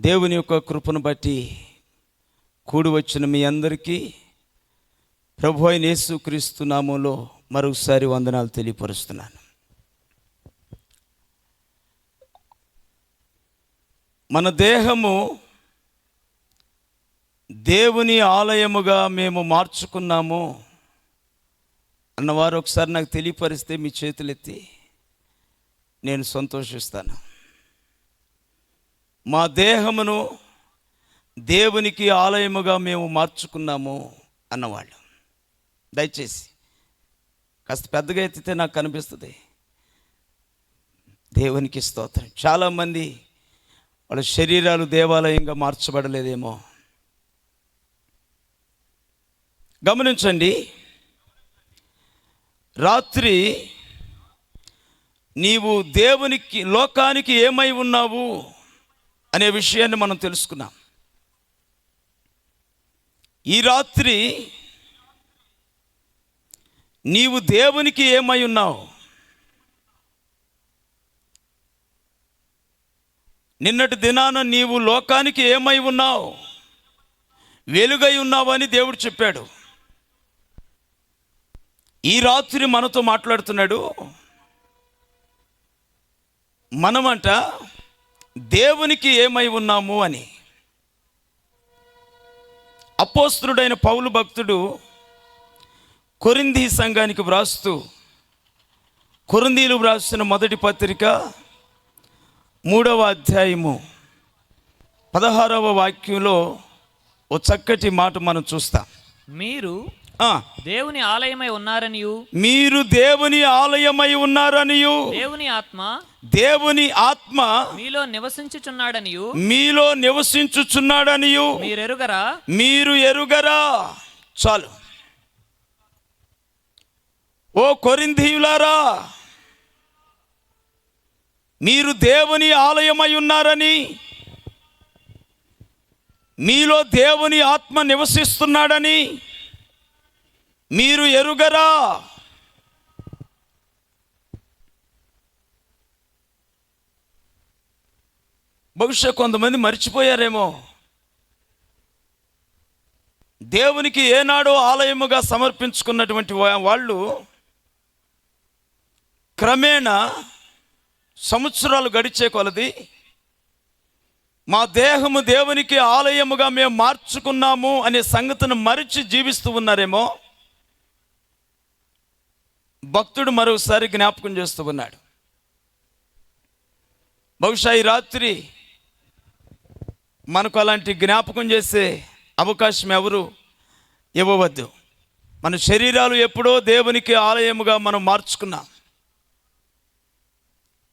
దేవుని యొక్క కృపను బట్టి కూడి వచ్చిన మీ అందరికీ ప్రభు అయిన యేసుక్రీస్తు నామములో మరొకసారి వందనాలు తెలియపరుస్తున్నాను. మన దేహము దేవుని ఆలయముగా మేము మార్చుకున్నాము అన్నవారు ఒకసారి నాకు తెలియపరిస్తే మీ చేతులెత్తి నేను సంతోషిస్తాను. మా దేహమును దేవునికి ఆలయముగా మేము మార్చుకున్నాము అన్నవాళ్ళు దయచేసి కాస్త పెద్దగా ఎత్తితే నాకు కనిపిస్తుంది. దేవునికి స్తోత్రం. చాలామంది వాళ్ళ శరీరాలు దేవాలయంగా మార్చబడలేదేమో. గమనించండి, రాత్రి నీవు దేవునికి లోకానికి ఏమై ఉన్నావు అనే విషయాన్ని మనం తెలుసుకున్నాం. ఈ రాత్రి నీవు దేవునికి ఏమై ఉన్నావు? నిన్నటి దినాన నీవు లోకానికి ఏమై ఉన్నావు? వెలుగై ఉన్నావు అని దేవుడు చెప్పాడు. ఈ రాత్రి మనతో మాట్లాడుతున్నాడు. మనమంట దేవునికి ఏమై ఉన్నాము అని. అపోస్తలుడైన పౌలు భక్తుడు కొరింథీ సంఘానికి వ్రాస్తూ, కొరింథీలు వ్రాసిన మొదటి పత్రిక 3వ అధ్యాయము 16వ వాక్యంలో ఓ చక్కటి మాట మనం చూస్తాం. మీరు దేవుని ఆలయమై ఉన్నారనియు, మీరు దేవుని ఆలయమై ఉన్నారనియు, దేవుని ఆత్మ మీలో నివసించుచున్నాడనియు, మీరు ఎరుగరా. చాలు. ఓ కొరింథీయులారా, మీరు దేవుని ఆలయమై ఉన్నారని, మీలో దేవుని ఆత్మ నివసిస్తున్నాడని మీరు ఎరుగరా. బహుశా కొంతమంది మర్చిపోయారేమో. దేవునికి ఏనాడో ఆలయముగా సమర్పించుకున్నటువంటి వాళ్ళు క్రమేణా సంవత్సరాలు గడిచే కొలది మా దేహము దేవునికి ఆలయముగా మేము మార్చుకున్నాము అనే సంగతిని మరిచి జీవిస్తూ ఉన్నారేమో. భక్తుడు మరోసారి జ్ఞాపకం చేస్తూ ఉన్నాడు. బహుశా ఈ రాత్రి మనకు అలాంటి జ్ఞాపకం చేసే అవకాశం ఎవరు ఇవ్వవద్దు. మన శరీరాలు ఎప్పుడో దేవునికి ఆలయముగా మనం మార్చుకున్నాం.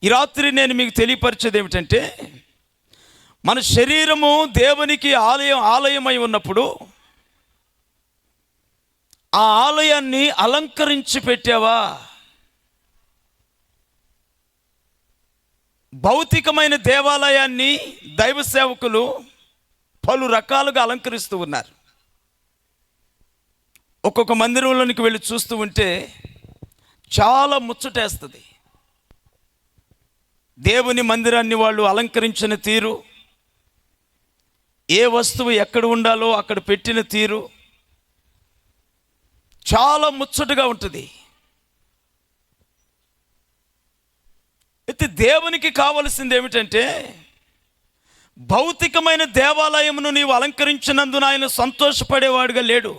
ఈ రాత్రి నేను మీకు తెలియపరిచేది ఏమిటంటే, మన శరీరము దేవునికి ఆలయమై ఉన్నప్పుడు ఆ ఆలయాన్ని అలంకరించి పెట్టావా? భౌతికమైన దేవాలయాన్ని దైవ సేవకులు పలు రకాలుగా అలంకరిస్తూ ఉన్నారు. ఒక్కొక్క మందిరంలోనికి వెళ్ళి చూస్తూ ఉంటే చాలా ముచ్చటేస్తుంది. దేవుని మందిరాన్ని వాళ్ళు అలంకరించిన తీరు, ఏ వస్తువు ఎక్కడ ఉండాలో అక్కడ పెట్టిన తీరు చాలా ముచ్చటగా ఉంటుంది. అయితే దేవునికి కావలసింది ఏమిటంటే, భౌతికమైన దేవాలయమును నీవు అలంకరించినందున ఆయన సంతోషపడేవాడుగా లేడు.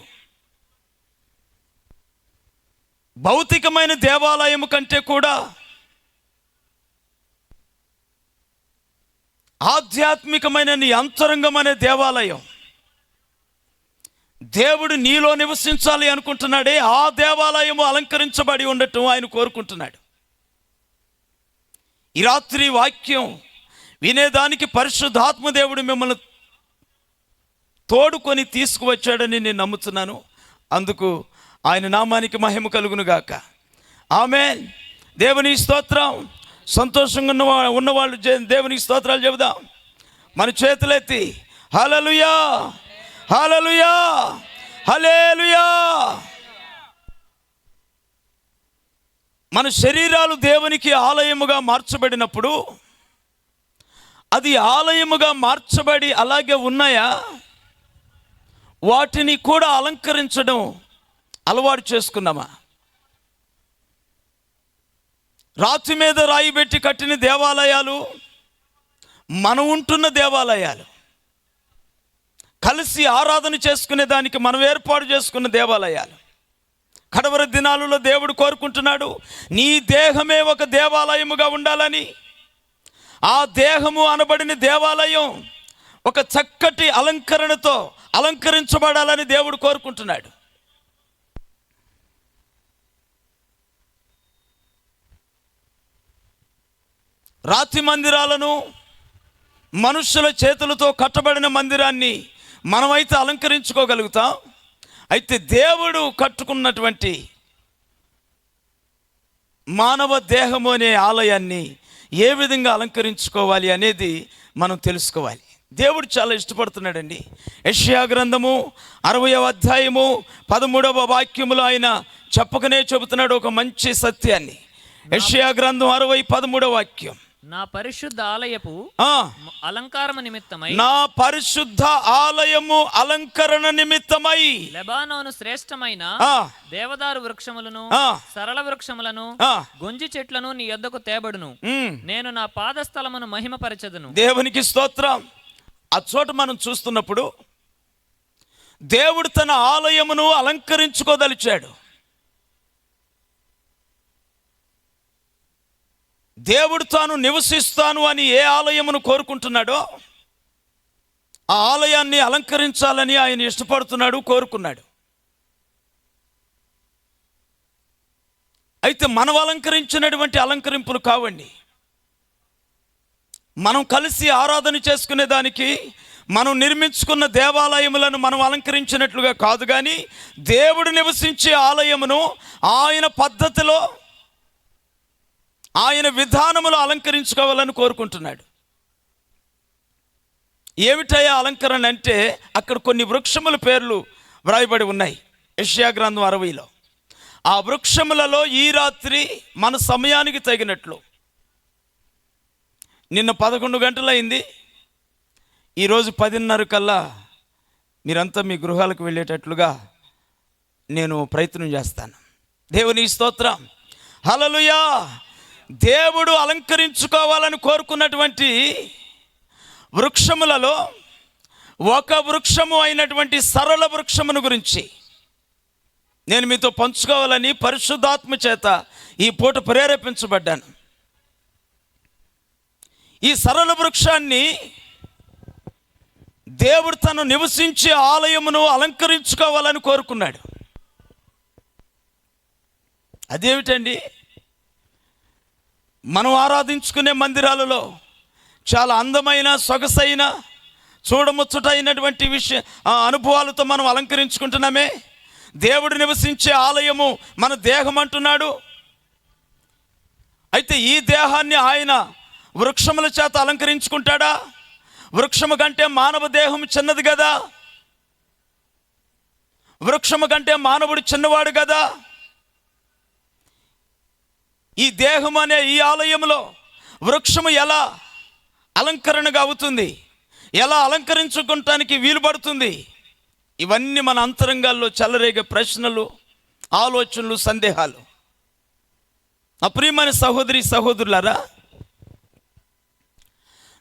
భౌతికమైన దేవాలయము కంటే కూడా ఆధ్యాత్మికమైన నీ అంతరంగం అనే దేవాలయం, దేవుడు నీలో నివసించాలి అనుకుంటున్నాడే, ఆ దేవాలయము అలంకరించబడి ఉండటం ఆయన కోరుకుంటున్నాడు. ఈ రాత్రి వాక్యం వినేదానికి పరిశుద్ధాత్మ దేవుడు మిమ్మల్ని తోడుకొని తీసుకువచ్చాడని నేను నమ్ముతున్నాను. అందుకు ఆయన నామానికి మహిమ కలుగును గాక. ఆమేన్. దేవుని స్తోత్రం. సంతోషంగా ఉన్నవాళ్ళు దేవునికి స్తోత్రాలు చెబుదాం. మన చేతులెత్తి హల్లెలూయా, హల్లెలూయా, హల్లెలూయా. మన శరీరాలు దేవునికి ఆలయముగా మార్చబడినప్పుడు అది ఆలయముగా మార్చబడి అలాగే ఉన్నాయా? వాటిని కూడా అలంకరించడం అలవాటు చేసుకున్నామా? రాతి మీద రాయి పెట్టి కట్టిన దేవాలయాలు, మనం ఉంటున్న దేవాలయాలు, కలిసి ఆరాధన చేసుకునే దానికి మనం ఏర్పాటు చేసుకున్న దేవాలయాలు. కడవరి దినాలలో దేవుడు కోరుకుంటున్నాడు, నీ దేహమే ఒక దేవాలయముగా ఉండాలని. ఆ దేహము అనబడిన దేవాలయం ఒక చక్కటి అలంకరణతో అలంకరించబడాలని దేవుడు కోరుకుంటున్నాడు. రాతి మందిరాలను, మనుషుల చేతులతో కట్టబడిన మందిరాన్ని మనమైతే అలంకరించుకోగలుగుతాం. అయితే దేవుడు కట్టుకున్నటువంటి మానవ దేహము అనే ఆలయాన్ని ఏ విధంగా అలంకరించుకోవాలి అనేది మనం తెలుసుకోవాలి. దేవుడు చాలా ఇష్టపడుతున్నాడండి. యెషయా గ్రంథము 60వ అధ్యాయము 13వ వాక్యములో ఆయన చెప్పకనే చెబుతున్నాడు ఒక మంచి సత్యాన్ని. యెషయా గ్రంథం 60:13 వాక్యం, నా పరిశుద్ధ ఆలయపు అలంకారము నిమిత్తమై, నా పరిశుద్ధ ఆలయము అలంకరణ నిమిత్తమై లెబానోను శ్రేష్టమైన దేవదారు వృక్షములను, సరళ వృక్షములను, గొంజి చెట్లను నీ యొద్దకు తేబడును. నేను నా పాదస్థలమును మహిమపరచెదను. దేవునికి స్తోత్రం. ఆ చోట మనం చూస్తున్నప్పుడు దేవుడు తన ఆలయమును అలంకరించుకోదలిచాడు. దేవుడు తాను నివసిస్తాను అని ఏ ఆలయమును కోరుకుంటున్నాడో ఆ ఆలయాన్ని అలంకరించాలని ఆయన ఇష్టపడుతున్నాడు, కోరుకున్నాడు. అయితే మనం అలంకరించినటువంటి అలంకరింపులు కావండి. మనం కలిసి ఆరాధన చేసుకునే దానికి మనం నిర్మించుకున్న దేవాలయములను మనం అలంకరించినట్లుగా కాదు, కానీ దేవుడు నివసించే ఆలయమును ఆయన పద్ధతిలో, ఆయన విధానములో అలంకరించుకోవాలని కోరుకుంటున్నాడు. ఏమిటయ్యా అలంకరణ అంటే, అక్కడ కొన్ని వృక్షముల పేర్లు వ్రాయబడి ఉన్నాయి యెషయా గ్రంథం 60లో. ఆ వృక్షములలో ఈ రాత్రి మన సమయానికి తగినట్లు, నిన్న 11 గంటలైంది, ఈరోజు 10:30 కల్లా మీరంతా మీ గృహాలకు వెళ్ళేటట్లుగా నేను ప్రయత్నం చేస్తాను. దేవుని స్తోత్రం, హల్లెలూయా. దేవుడు అలంకరించుకోవాలని కోరుకున్నటువంటి వృక్షములలో ఒక వృక్షము అయినటువంటి సరళ వృక్షమును గురించి నేను మీతో పంచుకోవాలని పరిశుద్ధాత్మ చేత ఈ పూట ప్రేరేపించబడ్డాను. ఈ సరళ వృక్షాన్ని దేవుడు తను నివసించే ఆలయమును అలంకరించుకోవాలని కోరుకున్నాడు. అదేమిటండి? మనం ఆరాధించుకునే మందిరాలలో చాలా అందమైన, సొగసైన, చూడముచ్చటైనటువంటి అనుభవాలతో మనం అలంకరించుకుంటున్నామే. దేవుడు నివసించే ఆలయము మన దేహం అంటున్నాడు. అయితే ఈ దేహాన్ని ఆయన వృక్షముల చేత అలంకరించుకుంటాడా? వృక్షము కంటే మానవ దేహం చిన్నది కదా, వృక్షము కంటే మానవుడు చిన్నవాడు కదా. ఈ దేహం అనే ఈ ఆలయంలో వృక్షము ఎలా అలంకరణగా అవుతుంది, ఎలా అలంకరించుకోవటానికి వీలు పడుతుంది? ఇవన్నీ మన అంతరంగాల్లో చెలరేగే ప్రశ్నలు, ఆలోచనలు, సందేహాలు. అప్రియమైన సహోదరి సహోదరులారా,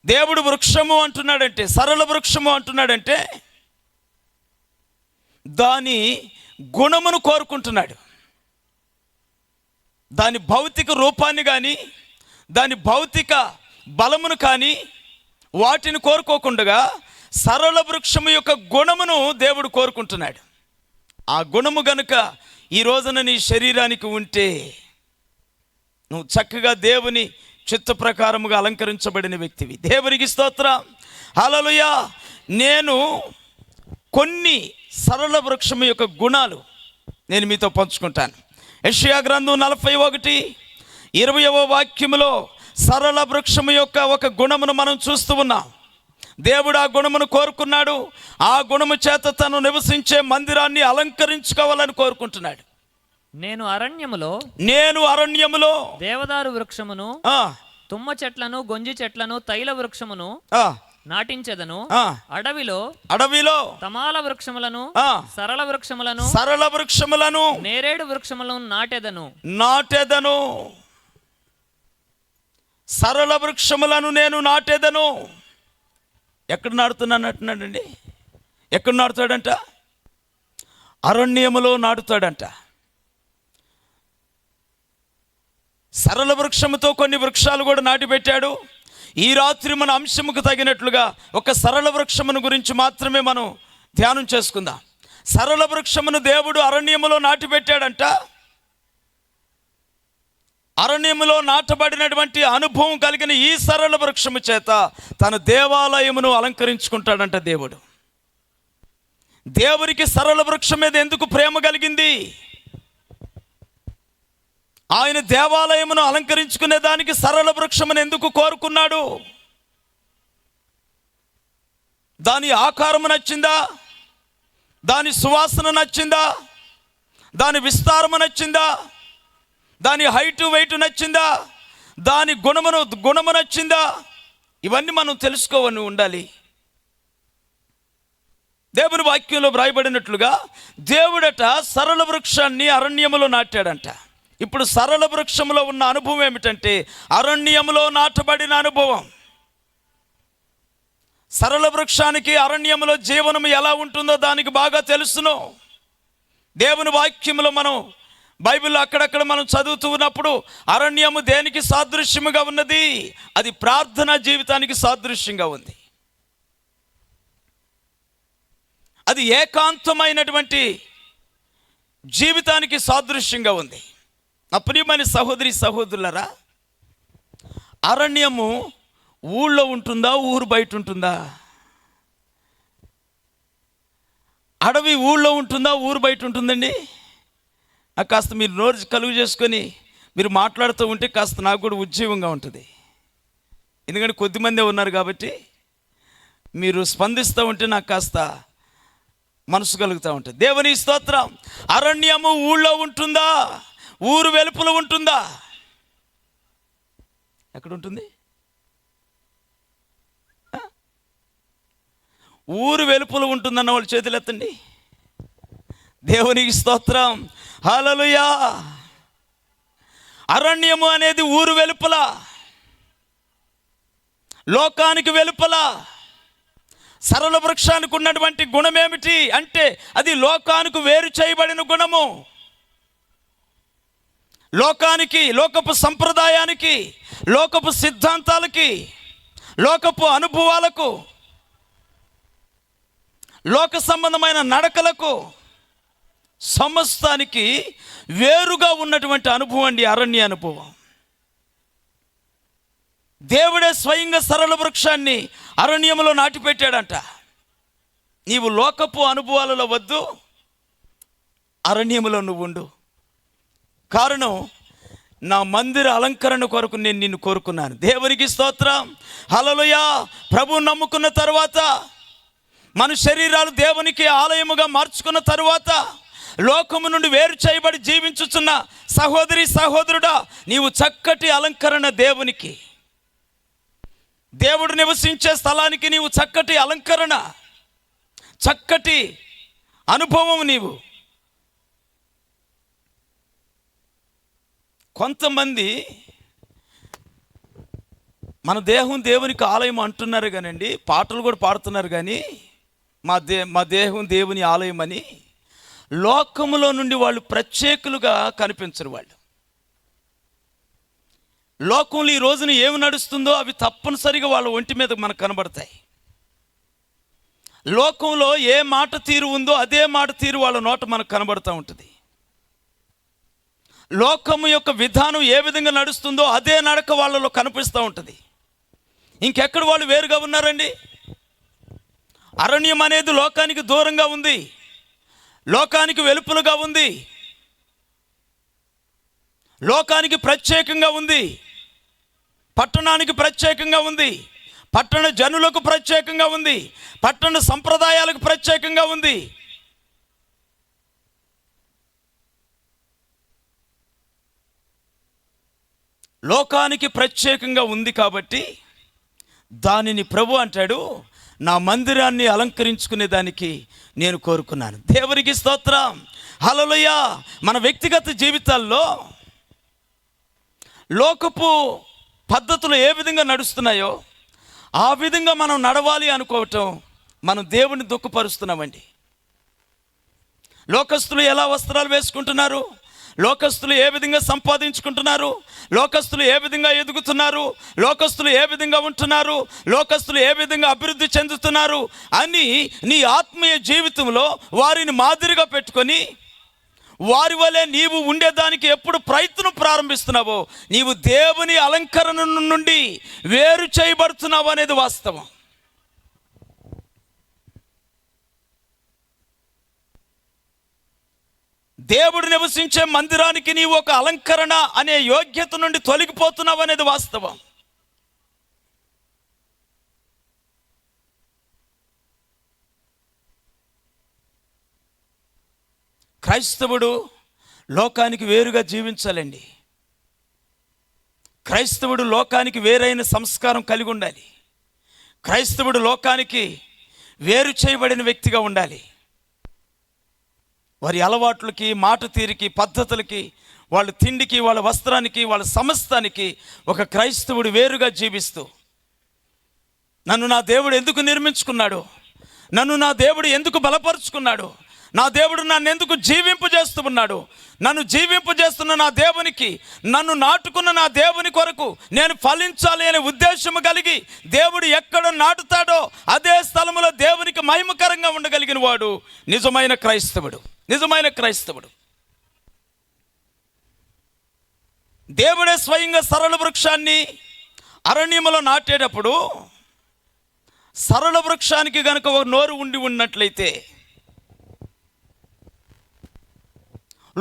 దేవుడు వృక్షము అంటున్నాడంటే, సరళ వృక్షము అంటున్నాడంటే దాని గుణమును కోరుకుంటున్నాడు. దాని భౌతిక రూపాన్ని కానీ, దాని భౌతిక బలమును కానీ వాటిని కోరుకోకుండా సరళ వృక్షము యొక్క గుణమును దేవుడు కోరుకుంటున్నాడు. ఆ గుణము గనుక ఈ రోజున నీ శరీరానికి ఉంటే నువ్వు చక్కగా దేవుని చిత్త ప్రకారముగా అలంకరించబడిన వ్యక్తివి. దేవునికి స్తోత్రం, హల్లెలూయా. నేను కొన్ని సరళ వృక్షము యొక్క గుణాలు నేను మీతో పంచుకుంటాను. యెషయా గ్రంథం 41:20వ వాక్యములో సరళ వృక్షము యొక్క ఒక గుణమును మనం చూస్తూ ఉన్నాం. దేవుడు ఆ గుణమును కోరుకున్నాడు. ఆ గుణము చేత తను నివసించే మందిరాన్ని అలంకరించుకోవాలని కోరుకుంటున్నాడు. నేను అరణ్యములో దేవదారు వృక్షమును తుమ్మ చెట్లను గొంజి చెట్లను తైల వృక్షమును ఆ, నాటించెదను. ఆ. అడవిలో తమాల వృక్షములను సరళ వృక్షములను నేరేడు వృక్షములను నాటెదను. సరళ వృక్షములను నేను నాటెదను. ఎక్కడ నాటుతున్నాను అంటున్నాడండి? ఎక్కడ నాటుతాడంట? అరణ్యములో నాటుతాడంట. సరళ వృక్షముతో కొన్ని వృక్షాలు కూడా నాటి పెట్టాడు. ఈ రాత్రి మన అంశముకు తగినట్లుగా ఒక సరళ వృక్షమును గురించి మాత్రమే మనం ధ్యానం చేసుకుందాం. సరళ వృక్షమును దేవుడు అరణ్యములో నాటి పెట్టాడంట. అరణ్యములో నాటబడినటువంటి అనుభవం కలిగిన ఈ సరళ వృక్షము చేత తన దేవాలయమును అలంకరించుకుంటాడంట దేవుడు. దేవునికి సరళ వృక్షం మీద ఎందుకు ప్రేమ కలిగింది? ఆయన దేవాలయమును అలంకరించుకునే దానికి సరళ వృక్షమును ఎందుకు కోరుకున్నాడు? దాని ఆకారము నచ్చిందా? దాని సువాసన నచ్చిందా? దాని విస్తారము నచ్చిందా? దాని హైటు వెయిట్ నచ్చిందా? దాని గుణము నచ్చిందా? ఇవన్నీ మనం తెలుసుకోవని ఉండాలి. దేవుని వాక్యంలో వ్రాయబడినట్లుగా దేవుడట సరళ వృక్షాన్ని అరణ్యములో నాటాడంట. ఇప్పుడు సరళ వృక్షములో ఉన్న అనుభవం ఏమిటంటే అరణ్యములో నాటబడిన అనుభవం. సరళ వృక్షానికి అరణ్యములో జీవనం ఎలా ఉంటుందో దానికి బాగా తెలుసును. దేవుని వాక్యములో మనం బైబిల్లో అక్కడక్కడ మనం చదువుతూ ఉన్నప్పుడు అరణ్యము దేనికి సాదృశ్యముగా ఉన్నది? అది ప్రార్థనా జీవితానికి సాదృశ్యంగా ఉంది. అది ఏకాంతమైనటువంటి జీవితానికి సాదృశ్యంగా ఉంది. నా ప్రియమైన సహోదరి సహోదరులారా, అరణ్యము ఊళ్ళో ఉంటుందా, ఊరు బయట ఉంటుందా? అడవి ఊళ్ళో ఉంటుందా, ఊరు బయట ఉంటుందండి? నాకు కాస్త మీరు నోరు కలుగు చేసుకొని మీరు మాట్లాడుతూ ఉంటే కాస్త నాకు కూడా ఉజ్జీవంగా ఉంటుంది. ఎందుకంటే కొద్దిమందే ఉన్నారు కాబట్టి మీరు స్పందిస్తూ ఉంటే నాకు కాస్త మనసు కలుగుతూ ఉంటుంది. దేవుని స్తోత్రం. అరణ్యము ఊళ్ళో ఉంటుందా, ఊరు వెలుపల ఉంటుందా? ఎక్కడ ఉంటుంది? ఊరు వెలుపల ఉంటుందన్న వాళ్ళు చేతులు ఎత్తండి. దేవునికి స్తోత్రం. హల్లెలూయా. అరణ్యము అనేది ఊరు వెలుపల, లోకానికి వెలుపల. సరళ వృక్షానికి ఉన్నటువంటి గుణం ఏమిటి అంటే అది లోకానికి వేరు చేయబడిన గుణము. లోకానికి, లోకపు సంప్రదాయానికి, లోకపు సిద్ధాంతాలకి, లోకపు అనుభవాలకు, లోక సంబంధమైన నడకలకు, సమస్తానికి వేరుగా ఉన్నటువంటి అనుభవం అండి అరణ్య అనుభవం. దేవుడే స్వయంగా సరళ వృక్షాన్ని అరణ్యములో నాటిపెట్టాడంట. నీవు లోకపు అనుభవాలలో వద్దు, అరణ్యములో నువ్వు ఉండు. కారణం, నా మందిర అలంకరణ కొరకు నేను నిన్ను కోరుకున్నాను. దేవునికి స్తోత్రం. హల్లెలూయా. ప్రభువు నమ్ముకున్న తరువాత, మన శరీరాలు దేవునికి ఆలయముగా మార్చుకున్న తరువాత, లోకము నుండి వేరు చేయబడి జీవించుచున్న సహోదరి సహోదరుడా, నీవు చక్కటి అలంకరణ దేవునికి, దేవుడు నివసించే స్థలానికి నీవు చక్కటి అలంకరణ, చక్కటి అనుభవం. నీవు కొంతమంది మన దేహం దేవునికి ఆలయం అంటున్నారు కానండి, పాటలు కూడా పాడుతున్నారు కానీ మా దేహం దేవుని ఆలయం అని లోకములో నుండి వాళ్ళు ప్రత్యేకులుగా కనిపించరు. వాళ్ళు లోకంలో ఈ రోజున ఏమి నడుస్తుందో అవి తప్పనిసరిగా వాళ్ళ ఒంటి మీద మనకు కనబడతాయి. లోకంలో ఏ మాట తీరు ఉందో అదే మాట తీరు వాళ్ళ నోట మనకు కనబడుతూ ఉంటుంది. లోకము యొక్క విధానం ఏ విధంగా నడుస్తుందో అదే నడక వాళ్ళలో కనిపిస్తూ ఉంటుంది. ఇంకెక్కడ వాళ్ళు వేరుగా ఉన్నారండి? అరణ్యం అనేది లోకానికి దూరంగా ఉంది, లోకానికి వెలుపలుగా ఉంది, లోకానికి ప్రత్యేకంగా ఉంది, పట్టణానికి ప్రత్యేకంగా ఉంది, పట్టణ జనులకు ప్రత్యేకంగా ఉంది, పట్టణ సంప్రదాయాలకు ప్రత్యేకంగా ఉంది. లోకానికి ప్రత్యేకంగా ఉంది కాబట్టి దానిని ప్రభు అంటాడు, నా మందిరాన్ని అలంకరించుకునే దానికి నేను కోరుకున్నాను. దేవునికి స్తోత్రం, హల్లెలూయా. మన వ్యక్తిగత జీవితాల్లో లోకపు పద్ధతులు ఏ విధంగా నడుస్తున్నాయో ఆ విధంగా మనం నడవాలి అనుకోవటం మనం దేవుని దుఃఖపరుస్తున్నామండి. లోకస్తులు ఎలా వస్త్రాలు వేసుకుంటున్నారు, లోకస్తులు ఏ విధంగా సంపాదించుకుంటున్నారు, లోకస్తులు ఏ విధంగా ఎదుగుతున్నారు, లోకస్తులు ఏ విధంగా ఉంటున్నారు, లోకస్తులు ఏ విధంగా అభివృద్ధి చెందుతున్నారు అని నీ ఆత్మీయ జీవితంలో వారిని మాదిరిగా పెట్టుకొని వారి వలె నీవు ఉండేదానికి ఎప్పుడు ప్రయత్నం ప్రారంభిస్తున్నావో నీవు దేవుని అలంకరణ నుండి వేరు చేయబడుతున్నావు అనేది వాస్తవం. దేవుడు నివసించే మందిరానికి నీవు ఒక అలంకరణ అనే యోగ్యత నుండి తొలగిపోతున్నావు అనేది వాస్తవం. క్రైస్తవుడు లోకానికి వేరుగా జీవించాలండి. క్రైస్తవుడు లోకానికి వేరైన సంస్కారం కలిగి ఉండాలి. క్రైస్తవుడు లోకానికి వేరు చేయబడిన వ్యక్తిగా ఉండాలి. వారి అలవాట్లకి, మాట తీరికి, పద్ధతులకి, వాళ్ళ తిండికి, వాళ్ళ వస్త్రానికి, వాళ్ళ సమస్తానికి ఒక క్రైస్తవుడు వేరుగా జీవిస్తూ, నన్ను నా దేవుడు ఎందుకు నిర్మించుకున్నాడు, నన్ను నా దేవుడు ఎందుకు బలపరుచుకున్నాడు, నా దేవుడు నన్ను ఎందుకు జీవింపజేస్తూ ఉన్నాడు, నన్ను జీవింపజేస్తున్న నా దేవునికి, నన్ను నాటుకున్న నా దేవుని కొరకు నేను ఫలించాలి అనే ఉద్దేశం కలిగి దేవుడు ఎక్కడ నాటుతాడో అదే స్థలంలో దేవునికి మహిమకరంగా ఉండగలిగిన వాడు నిజమైన క్రైస్తవుడు. నిజమైన క్రైస్తవుడు. దేవుడే స్వయంగా సరళ వృక్షాన్ని అరణ్యములో నాటేటప్పుడు సరళ వృక్షానికి గనుక ఒక నోరు ఉండి ఉన్నట్లయితే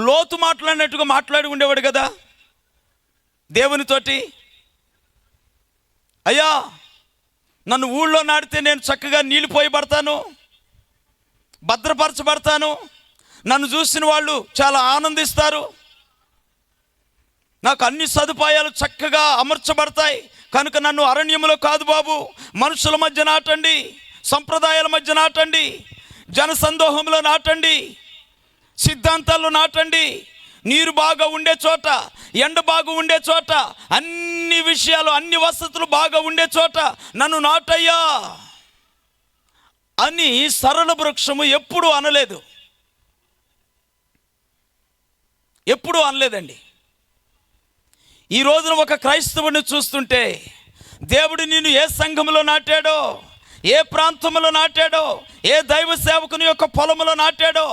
లోతు మాట్లాడినట్టుగా మాట్లాడి ఉండేవాడు కదా దేవునితోటి. అయ్యా, నన్ను ఊళ్ళో నాటితే నేను చక్కగా నీళ్ళు పోయబడతాను, భద్రపరచబడతాను, నన్ను చూసిన వాళ్ళు చాలా ఆనందిస్తారు, నాకు అన్ని సదుపాయాలు చక్కగా అమర్చబడతాయి, కనుక నన్ను అరణ్యములో కాదు బాబు, మనుషుల మధ్య నాటండి, సంప్రదాయాల మధ్య నాటండి, జనసందోహంలో నాటండి, సిద్ధాంతాల్లో నాటండి, నీరు బాగా ఉండే చోట, ఎండ బాగా ఉండే చోట, అన్ని విషయాలు, అన్ని వసతులు బాగా ఉండే చోట నన్ను నాటయ్యా అని సరళ వృక్షము ఎప్పుడూ అనలేదు. ఎప్పుడూ అనలేదండి. ఈ రోజున ఒక క్రైస్తవుడిని చూస్తుంటే దేవుడు నిన్ను ఏ సంఘంలో నాటాడో, ఏ ప్రాంతంలో నాటాడో, ఏ దైవ సేవకుని యొక్క పొలంలో నాటాడో,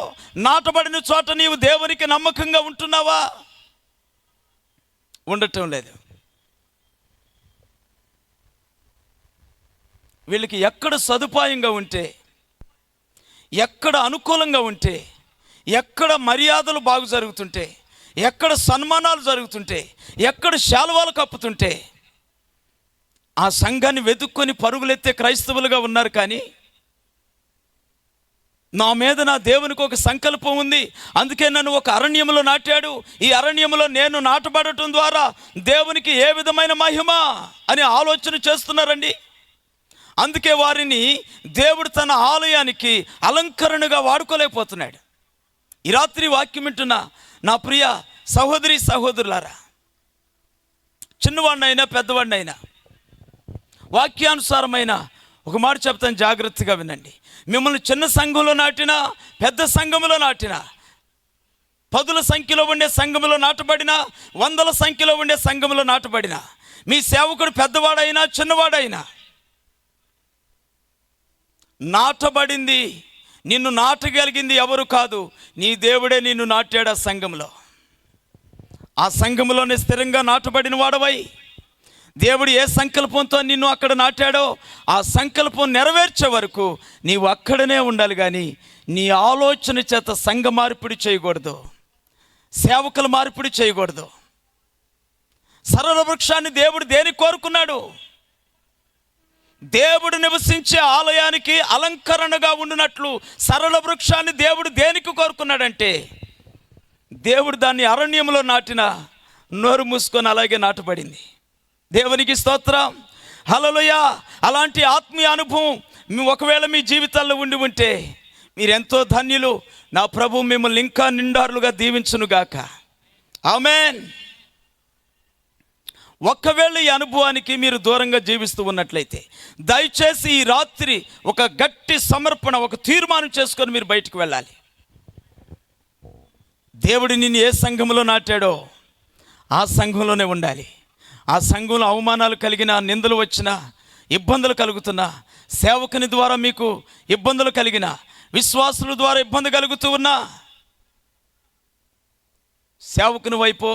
నాటబడిన చోట నీవు దేవునికి నమ్మకంగా ఉంటున్నావా? ఉండటం లేదు. వీళ్ళకి ఎక్కడ సదుపాయంగా ఉంటే, ఎక్కడ అనుకూలంగా ఉంటే, ఎక్కడ మర్యాదలు బాగు జరుగుతుంటే, ఎక్కడ సన్మానాలు జరుగుతుంటే, ఎక్కడ శాలువాలు కప్పుతుంటే ఆ సంఘాన్ని వెతుక్కొని పరుగులెత్తే క్రైస్తవులుగా ఉన్నారు. కానీ నా మీద నా దేవునికి ఒక సంకల్పం ఉంది, అందుకే నన్ను ఒక అరణ్యములో నాటాడు, ఈ అరణ్యములో నేను నాటబడటం ద్వారా దేవునికి ఏ విధమైన మహిమ అని ఆలోచన చేస్తున్నారండి. అందుకే వారిని దేవుడు తన ఆలయానికి అలంకరణగా వాడుకోలేకపోతున్నాడు. ఈ రాత్రి వాక్యం వింటున్న నా ప్రియ సహోదరి సహోదరులారా, చిన్నవాడినైనా పెద్దవాడినైనా వాక్యానుసారమైన ఒక మాట చెప్తాను, జాగ్రత్తగా వినండి. మిమ్మల్ని చిన్న సంఘంలో నాటినా, పెద్ద సంఘంలో నాటినా, 10ల సంఖ్యలో ఉండే సంఘంలో నాటబడినా, 100ల సంఖ్యలో ఉండే సంఘంలో నాటబడినా, మీ సేవకుడు పెద్దవాడైనా చిన్నవాడైనా, నాటబడింది, నిన్ను నాటగలిగింది ఎవరు కాదు, నీ దేవుడే నిన్ను నాటాడు. ఆ సంఘంలో, ఆ సంఘంలోనే స్థిరంగా నాటబడిన వాడవై దేవుడు ఏ సంకల్పంతో నిన్ను అక్కడ నాటాడో ఆ సంకల్పం నెరవేర్చే వరకు నీవు అక్కడనే ఉండాలి. కానీ నీ ఆలోచన చేత సంఘ మార్పిడి చేయకూడదు, సేవకుల మార్పిడి చేయకూడదు. సరళ వృక్షాన్ని దేవుడు దేనికి కోరుకున్నాడు? దేవుడు నివసించే ఆలయానికి అలంకరణగా ఉండినట్లు సరళ వృక్షాన్ని దేవుడు దేనికి కోరుకున్నాడంటే, దేవుడు దాన్ని అరణ్యంలో నాటినా, నోరు మూసుకొని అలాగే నాటబడింది. దేవునికి స్తోత్రం, హల్లెలూయా. అలాంటి ఆత్మీయ అనుభవం ఒకవేళ మీ జీవితాల్లో ఉండి ఉంటే మీరెంతో ధన్యులు. నా ప్రభు మిమ్మల్ని ఇంకా నిండారులుగా దీవించునుగాక. ఆమేన్. ఒక్కవేళ ఈ అనుభవానికి మీరు దూరంగా జీవిస్తూ ఉన్నట్లయితే దయచేసి ఈ రాత్రి ఒక గట్టి సమర్పణ, ఒక తీర్మానం చేసుకొని మీరు బయటకు వెళ్ళాలి. దేవుడు నిన్ను ఏ సంఘంలో నాటాడో ఆ సంఘంలోనే ఉండాలి. ఆ సంఘంలో అవమానాలు కలిగిన, నిందలు వచ్చినా, ఇబ్బందులు కలుగుతున్నా, సేవకుని ద్వారా మీకు ఇబ్బందులు కలిగిన, విశ్వాసుల ద్వారా ఇబ్బంది కలుగుతూ ఉన్నా, సేవకుని వైపు,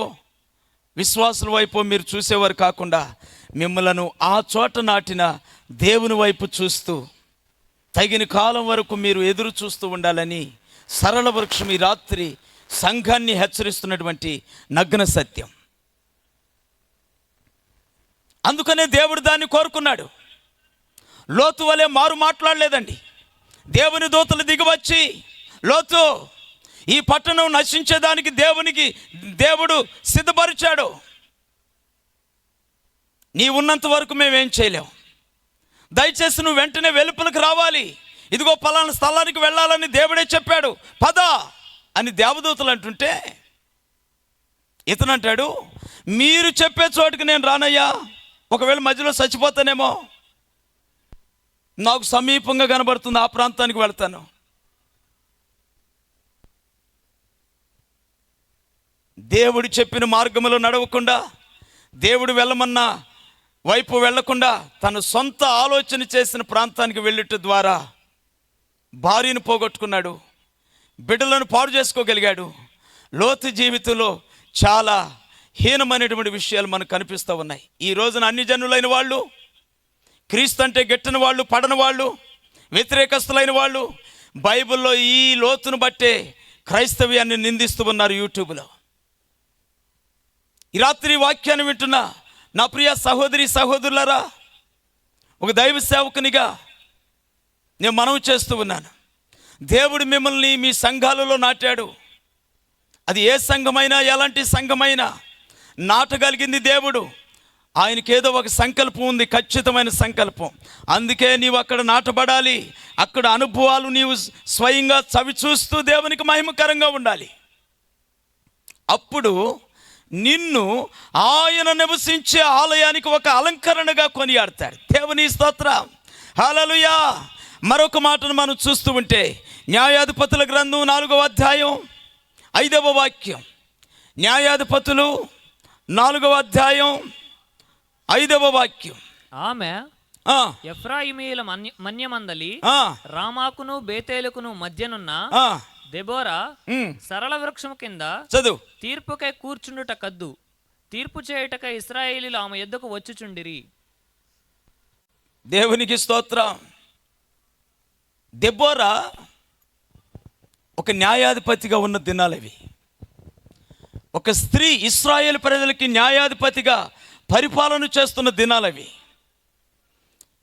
విశ్వాసుల వైపు మీరు చూసేవారు కాకుండా మిమ్మలను ఆ చోట నాటిన దేవుని వైపు చూస్తూ తగిన కాలం వరకు మీరు ఎదురు చూస్తూ ఉండాలని సరళ వృక్షం ఈ రాత్రి సంఘాన్ని హెచ్చరిస్తున్నటువంటి నగ్న సత్యం. అందుకనే దేవుడు దాన్ని కోరుకున్నాడు. లోతు వలె మారు మాట్లాడలేదండి. దేవుని దూతలు దిగివచ్చి, లోతు, ఈ పట్టణం నశించేదానికి దేవుడు సిద్ధపరిచాడు, నీ ఉన్నంత వరకు మేమేం చేయలేం, దయచేసి నువ్వు వెంటనే వెలుపలకు రావాలి, ఇదిగో పలానా స్థలానికి వెళ్ళాలని దేవుడే చెప్పాడు, పద అని దేవదూతలు అంటుంటే ఇతను అంటాడు, మీరు చెప్పే చోటుకి నేను రానయ్యా, ఒకవేళ మధ్యలో చచ్చిపోతానేమో, నాకు సమీపంగా కనబడుతుంది, ఆ ప్రాంతానికి వెళ్తాను. దేవుడు చెప్పిన మార్గంలో నడవకుండా, దేవుడు వెళ్ళమన్న వైపు వెళ్లకుండా తన సొంత ఆలోచన చేసిన ప్రాంతానికి వెళ్ళుట ద్వారా భార్యను పోగొట్టుకున్నాడు, బిడ్డలను పాడు చేసుకోగలిగాడు. లోతు జీవితంలో చాలా హీనమైనటువంటి విషయాలు మనకు కనిపిస్తూ ఉన్నాయి. ఈ రోజున అన్ని జనులైన వాళ్ళు, క్రీస్తు అంటే గెట్టిన వాళ్ళు, పడని వాళ్ళు, వ్యతిరేకస్తులైన వాళ్ళు బైబిల్లో ఈ లోతును బట్టే క్రైస్తవ్యాన్ని నిందిస్తూ ఉన్నారు యూట్యూబ్లో. ఈ రాత్రి వాక్యాన్ని వింటున్నా నా ప్రియ సహోదరి సహోదరులారా, ఒక దైవ సేవకునిగా నేను మనవి చేస్తూ ఉన్నాను. దేవుడు మిమ్మల్ని మీ సంఘాలలో నాటాడు. అది ఏ సంఘమైనా, ఎలాంటి సంఘమైనా నాటగలిగింది దేవుడు. ఆయనకేదో ఒక సంకల్పం ఉంది, ఖచ్చితమైన సంకల్పం. అందుకే నీవు అక్కడ నాటబడాలి. అక్కడ అనుభవాలు నీవు స్వయంగా చవి చూస్తూ దేవునికి మహిమకరంగా ఉండాలి. అప్పుడు నిన్ను ఆయన నివసించే ఆలయానికి ఒక అలంకరణగా కొనియాడతాడు. దేవుని స్తోత్రం, హల్లెలూయా. మరొక మాటను మనం చూస్తూ ఉంటే న్యాయాధిపతుల గ్రంథం 4వ అధ్యాయం 5వ వాక్యం. న్యాయాధిపతులు 4వ అధ్యాయం 5వ వాక్యం. ఆమె ఎఫ్రాయిమీయుల మన్యమందలి రామాకును బేతేలుకును మధ్యనున్న దెబోరా సరళ వృక్షము కింద చదువు, తీర్పుకై కూర్చుండుట కద్దు, తీర్పు చేయుటకై ఇశ్రాయేలీయులు ఆమె యొద్దకు వచ్చుచుండిరి. దేవునికి స్తోత్రం. దెబోరా ఒక న్యాయాధిపతిగా ఉన్న దినాలవి. ఒక స్త్రీ ఇశ్రాయేలు ప్రజలకి న్యాయాధిపతిగా పరిపాలన చేస్తున్న దినాలవి.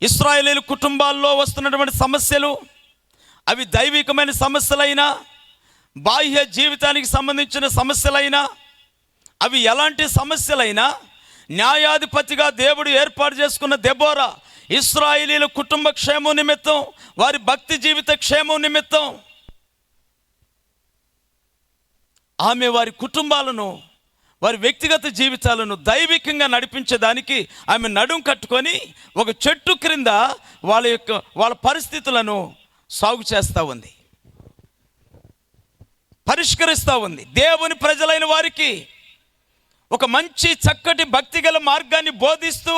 ఇశ్రాయేలీయుల కుటుంబాల్లో వస్తున్నటువంటి సమస్యలు, అవి దైవికమైన సమస్యలైనా, బాహ్య జీవితానికి సంబంధించిన సమస్యలైనా, అవి ఎలాంటి సమస్యలైనా న్యాయాధిపతిగా దేవుడు ఏర్పాటు చేసుకున్న దెబోరా ఇశ్రాయేలీయుల కుటుంబ క్షేమం నిమిత్తం, వారి భక్తి జీవిత క్షేమం నిమిత్తం ఆమె వారి కుటుంబాలను, వారి వ్యక్తిగత జీవితాలను దైవికంగా నడిపించేదానికి ఆమె నడుం కట్టుకొని ఒక చెట్టు క్రింద వాళ్ళ పరిస్థితులను సాగు చేస్తూ ఉంది, పరిష్కరిస్తూ ఉంది. దేవుని ప్రజలైన వారికి ఒక మంచి చక్కటి భక్తిగల మార్గాన్ని బోధిస్తూ,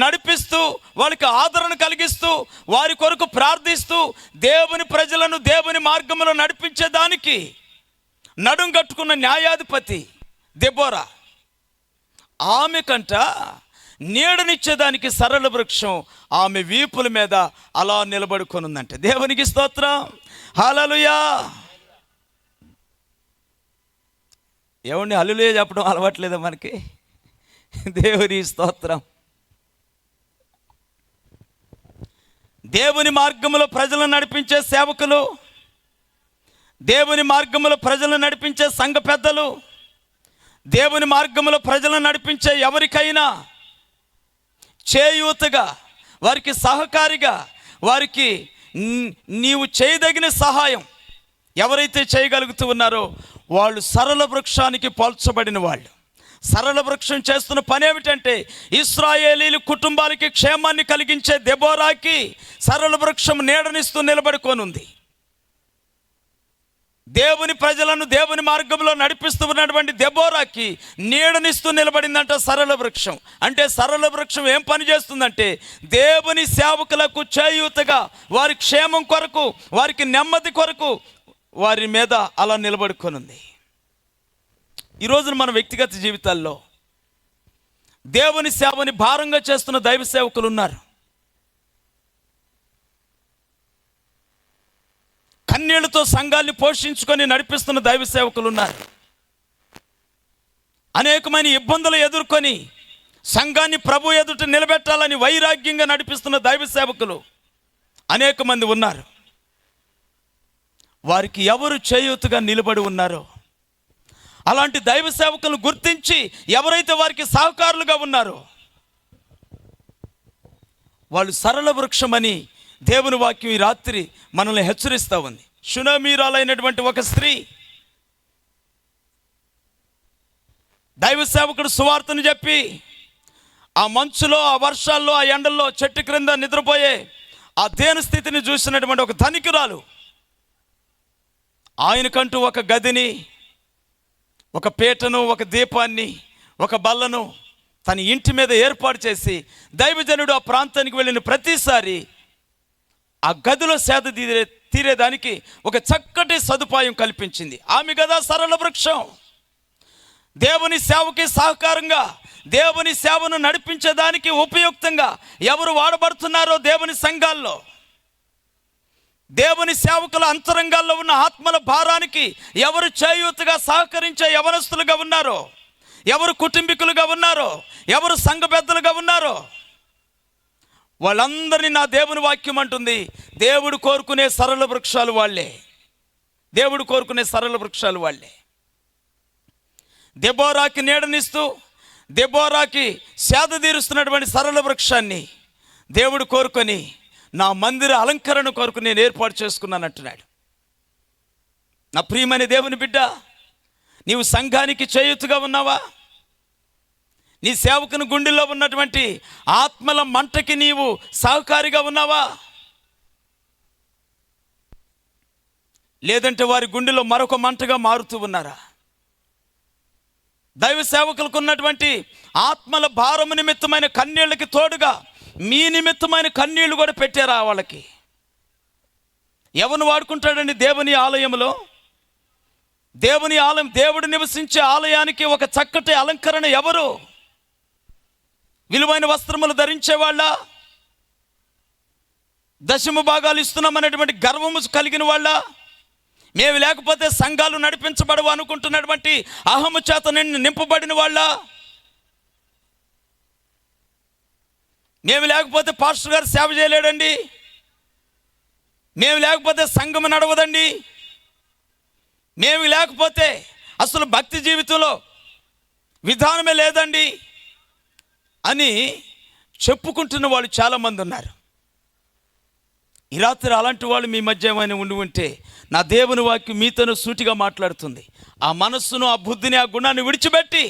నడిపిస్తూ, వాళ్ళకి ఆదరణ కలిగిస్తూ, వారి కొరకు ప్రార్థిస్తూ దేవుని ప్రజలను దేవుని మార్గంలో నడిపించేదానికి నడుం కట్టుకున్న న్యాయాధిపతి దెబోరా. ఆమె కంట నీడనిచ్చేదానికి సరళ వృక్షం ఆమె వీపుల మీద అలా నిలబడుకొనుందంట. దేవునికి స్తోత్రం, హల్లెలూయా. ఏమండి, హల్లెలూయా చెప్పడం అలవాట్లేదా మనకి? దేవుని స్తోత్రం. దేవుని మార్గంలో ప్రజలను నడిపించే సేవకులు, దేవుని మార్గంలో ప్రజలను నడిపించే సంఘ పెద్దలు, దేవుని మార్గంలో ప్రజలను నడిపించే ఎవరికైనా చేయూతగా, వారికి సహకారిగా, వారికి నీవు చేయదగిన సహాయం ఎవరైతే చేయగలుగుతూ ఉన్నారో వాళ్ళు సరళ వృక్షానికి పోల్చబడిన వాళ్ళు. సరళ వృక్షం చేస్తున్న పని ఏమిటంటే ఇశ్రాయేలీలు కుటుంబాలకి క్షేమాన్ని కలిగించే దెబోరాకి సరళ వృక్షం నీడనిస్తూ నిలబడుకోనుంది. దేవుని ప్రజలను దేవుని మార్గంలో నడిపిస్తూ ఉన్నటువంటి దెబోరాకి నీడనిస్తూ నిలబడిందంట సరళ వృక్షం. అంటే సరళ వృక్షం ఏం పని చేస్తుందంటే దేవుని సేవకులకు చేయూతగా, వారి క్షేమం కొరకు, వారికి నెమ్మది కొరకు వారి మీద అలా నిలబడుకొనుంది. ఈ రోజున మన వ్యక్తిగత జీవితాల్లో దేవుని సేవని భారంగా చేస్తున్న దైవ సేవకులు ఉన్నారు. కన్నీళ్లతో సంఘాన్ని పోషించుకొని నడిపిస్తున్న దైవ సేవకులు ఉన్నారు. అనేకమైన ఇబ్బందులు ఎదుర్కొని సంఘాన్ని ప్రభు ఎదుట నిలబెట్టాలని వైరాగ్యంగా నడిపిస్తున్న దైవ సేవకులు అనేక మంది ఉన్నారు. వారికి ఎవరు చేయూతగా నిలబడి ఉన్నారో అలాంటి దైవ సేవకులను గుర్తించి ఎవరైతే వారికి సహకారులుగా ఉన్నారో వాళ్ళు సరళ వృక్షమని దేవుని వాక్యం ఈ రాత్రి మనల్ని హెచ్చరిస్తూ ఉంది. షునేమీరాలైనటువంటి ఒక స్త్రీ దైవ సేవకుడు సువార్తను చెప్పి ఆ మంచులో, ఆ వర్షాల్లో, ఆ ఎండల్లో చెట్టు క్రింద నిద్రపోయే ఆ దేని స్థితిని చూసినటువంటి ఒక ధనికురాలు ఆయనకంటూ ఒక గదిని, ఒక పీటను, ఒక దీపాన్ని, ఒక బల్లను తన ఇంటి మీద ఏర్పాటు చేసి దైవజనుడు ఆ ప్రాంతానికి వెళ్ళిన ప్రతిసారి ఆ గదిలో సేద తీరేదానికి ఒక చక్కటి సదుపాయం కల్పించింది. ఆమె కదా సరళ వృక్షం. దేవుని సేవకి సహకారంగా, దేవుని సేవను నడిపించేదానికి ఉపయుక్తంగా ఎవరు వాడబడుతున్నారో దేవుని సంఘాల్లో, దేవుని సేవకుల అంతరంగాల్లో ఉన్న ఆత్మల భారానికి ఎవరు చేయూతగా సహకరించే యవనస్తులుగా ఉన్నారో, ఎవరు కుటుంబీకులుగా ఉన్నారో, ఎవరు సంఘ పెద్దలుగా ఉన్నారో వాళ్ళందరినీ నా దేవుని వాక్యం అంటుంది దేవుడు కోరుకునే సరళ వృక్షాలు వాళ్ళే. దేవుడు కోరుకునే సరళ వృక్షాలు వాళ్ళే. దెబోరాకి నీడనిస్తూ, దెబోరాకి సేద తీరుస్తున్నటువంటి సరళ వృక్షాన్ని దేవుడు కోరుకొని నా మందిర అలంకరణ కొరకు నేను ఏర్పాటు చేసుకున్నాను అంటున్నాడు. నా ప్రియమైన దేవుని బిడ్డ, నీవు సంఘానికి చేయూతగా ఉన్నావా? నీ సేవకుని గుండెల్లో ఉన్నటువంటి ఆత్మల మంటకి నీవు సహకారిగా ఉన్నావా? లేదంటే వారి గుండెలో మరొక మంటగా మారుతూ ఉన్నారా? దైవ సేవకులకు ఉన్నటువంటి ఆత్మల భారము నిమిత్తమైన కన్నీళ్ళకి తోడుగా మీ నిమిత్తమైన కన్నీళ్లు కూడా పెట్టారా వాళ్ళకి? ఎవరు వాడుకుంటాడండి దేవుని ఆలయంలో? దేవుని ఆలయం, దేవుడు నివసించే ఆలయానికి ఒక చక్కటి అలంకరణ ఎవరు? విలువైన వస్త్రములు ధరించేవాళ్ళ, దశమ భాగాలు ఇస్తున్నామనేటువంటి గర్వము కలిగిన వాళ్ళ, మేము లేకపోతే సంఘాలు నడిపించబడవు అనుకుంటున్నటువంటి అహము చేత నింపబడిన వాళ్ళ, మేము లేకపోతే పాస్టర్ గారు సేవ చేయలేడండి, మేము లేకపోతే సంఘం నడవదండి, మేము లేకపోతే అసలు భక్తి జీవితంలో విధానమే లేదండి అని చెప్పుకుంటున్న వాళ్ళు చాలామంది ఉన్నారు. ఈ రాత్రి అలాంటి వాళ్ళు మీ మధ్య ఏమైనా ఉండి ఉంటే నా దేవుని వాక్యం మీతోనూ సూటిగా మాట్లాడుతుంది. ఆ మనస్సును, ఆ బుద్ధిని, ఆ గుణాన్ని విడిచిపెట్టి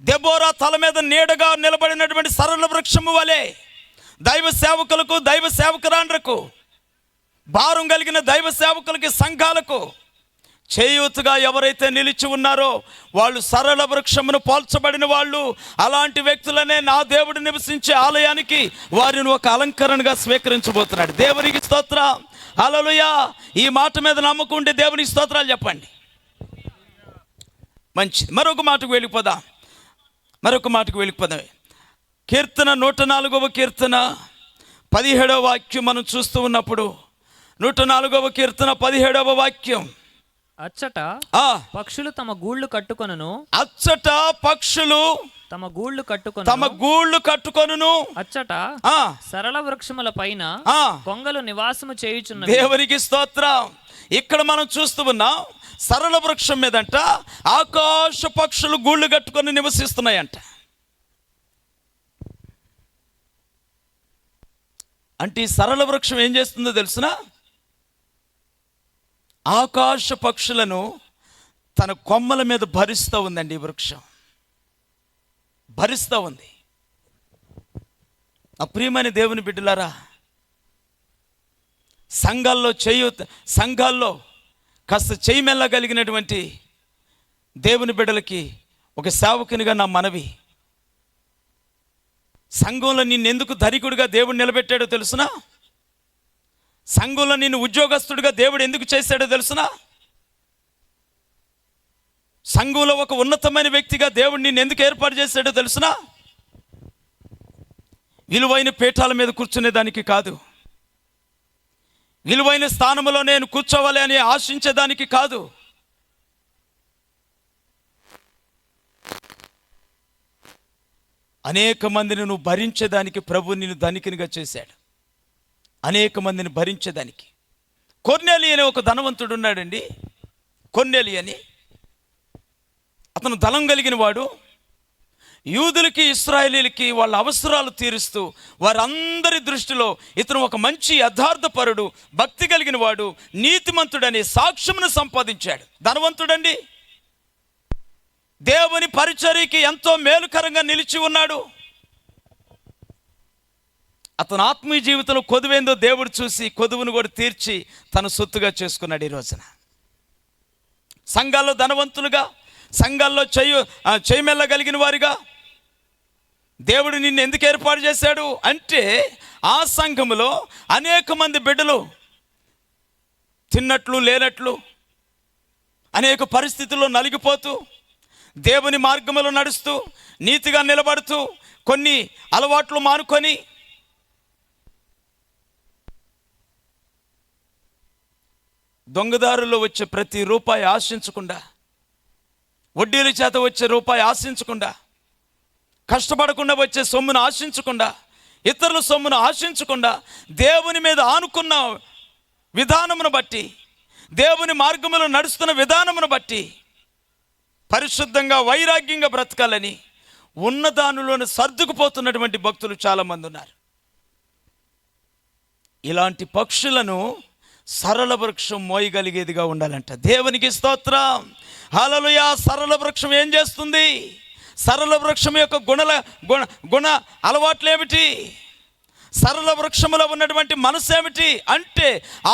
దెబోరా తల మీద నీడగా నిలబడినటువంటి సరళ వృక్షము వలె దైవ సేవకులకు, దైవ సేవకురాండ్రకు, భారం కలిగిన దైవ సేవకులకి, సంఘాలకు చేయూతగా ఎవరైతే నిలిచి ఉన్నారో వాళ్ళు సరళ వృక్షమును పోల్చబడిన వాళ్ళు. అలాంటి వ్యక్తులనే నా దేవుడు నివసించే ఆలయానికి వారిని ఒక అలంకరణగా స్వీకరించబోతున్నాడు. దేవునికి స్తోత్రం, హల్లెలూయా. ఈ మాట మీద నమ్మకం ఉంటే దేవునికి స్తోత్రాలు చెప్పండి. మంచిది. మరొక మాటకు వెళ్ళిపోదాం. కీర్తన 104వ కీర్తన 17వ వాక్యం మనం చూస్తూ ఉన్నప్పుడు 104వ కీర్తన 17వ వాక్యం, అచ్చట ఆ పక్షులు తమ గూళ్ళు కట్టుకొనును, అచ్చట పక్షులు తమ గూళ్ళు కట్టుకొనును, అచ్చట ఆ సరళ వృక్షముల పైన ఆ కొంగలు నివాసము చేయుచున్నవి. దేవునికి స్తోత్రం. ఇక్కడ మనం చూస్తూ ఉన్నాం, సరళ వృక్షం మీదంట ఆకాశ పక్షులు గూళ్ళు కట్టుకొని నివసిస్తున్నాయంట. అంటే ఈ సరళ వృక్షం ఏం చేస్తుందో తెలుసునా? ఆకాశ పక్షులను తన కొమ్మల మీద భరిస్తూ ఉందండి. ఈ వృక్షం భరిస్తూ ఉంది. అప్రియమైన దేవుని బిడ్డలారా, సంఘాల్లో కాస్త చేయి మెల్లగలిగినటువంటి దేవుని బిడ్డలకి ఒక సేవకునిగా నా మనవి, సంఘంలో నిన్నెందుకు ధనికుడిగా దేవుడు నిలబెట్టాడో తెలుసునా? సంఘంలో నిన్ను ఉద్యోగస్తుడిగా దేవుడు ఎందుకు చేశాడో తెలుసునా? సంఘంలో ఒక ఉన్నతమైన వ్యక్తిగా దేవుడు నిన్ను ఎందుకు ఏర్పాటు చేశాడో తెలుసునా? విలువైన పీఠాల మీద కూర్చునేదానికి కాదు, విలువైన స్థానంలో నేను కూర్చోవాలి అని ఆశించేదానికి కాదు. అనేక మందిని నువ్వు భరించేదానికి ప్రభు నిన్ను ధనికునిగా చేశాడు. అనేక మందిని భరించేదానికి. కొర్నేలి అనే ఒక ధనవంతుడు ఉన్నాడండి. కొర్నేలి అని అతను ధనం కలిగిన వాడు. యూదులకి ఇశ్రాయేలీలకి వాళ్ళ అవసరాలు తీరుస్తూ వారందరి దృష్టిలో ఇతను ఒక మంచి యథార్థపరుడు, భక్తి కలిగిన వాడు, నీతిమంతుడని సాక్ష్యమును సంపాదించాడు. ధనవంతుడండి, దేవుని పరిచర్యకి ఎంతో మేలుకరంగా నిలిచి ఉన్నాడు. అతను ఆత్మీయ జీవితంలో కొదువేందో దేవుడు చూసి కొదువును కూడా తీర్చి తన సొత్తుగా చేసుకున్నాడు. ఈ రోజున సంఘాల్లో ధనవంతులుగా, సంఘాల్లో చేయమెల్లగలిగిన వారిగా దేవుడు నిన్ను ఎందుకు ఏర్పాటు చేశాడు అంటే, ఆ సంఘములో అనేక మంది బిడ్డలు తిన్నట్లు లేనట్లు అనేక పరిస్థితుల్లో నలిగిపోతూ దేవుని మార్గములో నడుస్తూ నీతిగా నిలబడుతూ కొన్ని అలవాట్లు మానుకొని దొంగదారుల్లో వచ్చే ప్రతి రూపాయి ఆశించకుండా, వడ్డీల చేత వచ్చే రూపాయి ఆశించకుండా, కష్టపడకుండా వచ్చే సొమ్మును ఆశించకుండా, ఇతరుల సొమ్మును ఆశించకుండా, దేవుని మీద ఆనుకున్న విధానమును బట్టి, దేవుని మార్గములో నడుస్తున్న విధానమును బట్టి పరిశుద్ధంగా వైరాగ్యంగా బ్రతకాలని ఉన్నదానిలోనే సర్దుకుపోతున్నటువంటి భక్తులు చాలామంది ఉన్నారు. ఇలాంటి పక్షులను సరళ వృక్షం మోయగలిగేదిగా ఉండాలంట. దేవునికి స్తోత్రం, హల్లెలూయా. సరళ వృక్షం ఏం చేస్తుంది? సరళ వృక్షం యొక్క గుణ అలవాట్లు ఏమిటి? సరళ వృక్షములో ఉన్నటువంటి మనసు ఏమిటి అంటే,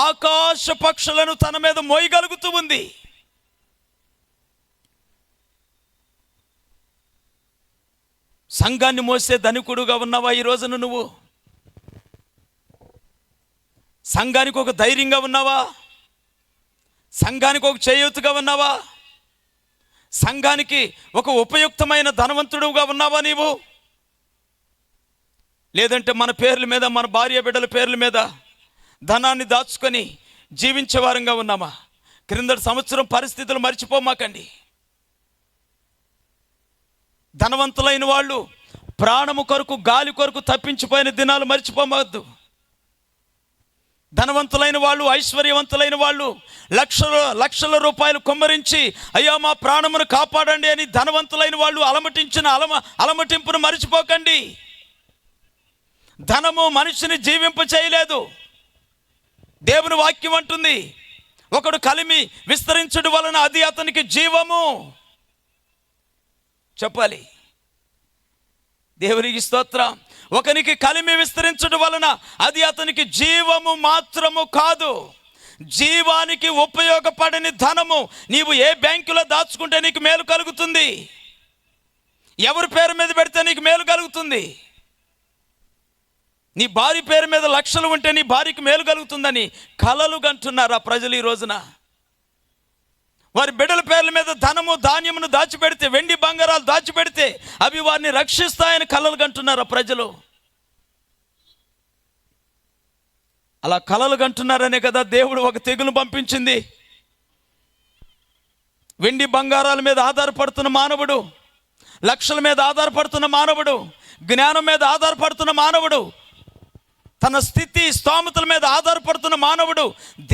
ఆకాశ పక్షులను తన మీద మోయగలుగుతూ ఉంది. సంఘాన్ని మోసే ధనికుడుగా ఉన్నావా ఈ రోజున? నువ్వు సంఘానికి ఒక ధైర్యంగా ఉన్నావా? సంఘానికి ఒక చేయూతగా ఉన్నావా? సంఘానికి ఒక ఉపయుక్తమైన ధనవంతుడుగా ఉన్నావా నీవు? లేదంటే మన పేర్ల మీద, మన భార్య బిడ్డల పేర్ల మీద ధనాన్ని దాచుకొని జీవించే వారంగా ఉన్నామా? క్రిందటి సంవత్సరం పరిస్థితులు మర్చిపోమాకండి. ధనవంతులైన వాళ్ళు ప్రాణము కొరకు, గాలి కొరకు తప్పించిపోయిన దినాలు మర్చిపోవద్దు. ధనవంతులైన వాళ్ళు, ఐశ్వర్యవంతులైన వాళ్ళు లక్షల రూపాయలు కుమ్మరించి అయ్యా మా ప్రాణమును కాపాడండి అని ధనవంతులైన వాళ్ళు అలమటించిన అలమటింపును మర్చిపోకండి. ధనము మనిషిని జీవింప చేయలేదు. దేవుని వాక్యం అంటుంది, ఒకడు కలిమి విస్తరించడం వలన అది అతనికి జీవము. చెప్పాలి, దేవునికి స్తోత్రం. ఒకనికి కలిమి విస్తరించడం వలన అది అతనికి జీవము మాత్రము కాదు, జీవానికి ఉపయోగపడని ధనము నీవు ఏ బ్యాంకులో దాచుకుంటే నీకు మేలు కలుగుతుంది, ఎవరి పేరు మీద పెడితే నీకు మేలు కలుగుతుంది. నీ భార్య పేరు మీద లక్షలు ఉంటే నీ భార్యకి మేలు కలుగుతుందని కలలు కంటున్నారు ఆ ప్రజలు ఈ రోజున. వారి బిడ్డల పేర్ల మీద ధనము ధాన్యమును దాచిపెడితే, వెండి బంగారాలు దాచిపెడితే అవి వారిని రక్షిస్తాయని కలలు కంటున్నారు ఆ ప్రజలు. అలా కలలు కంటున్నారనే కదా దేవుడు ఒక తెగులు పంపించింది. వెండి బంగారాల మీద ఆధారపడుతున్న మానవుడు, లక్షల మీద ఆధారపడుతున్న మానవుడు, జ్ఞానం మీద ఆధారపడుతున్న మానవుడు, తన స్థితి స్తోమతల మీద ఆధారపడుతున్న మానవుడు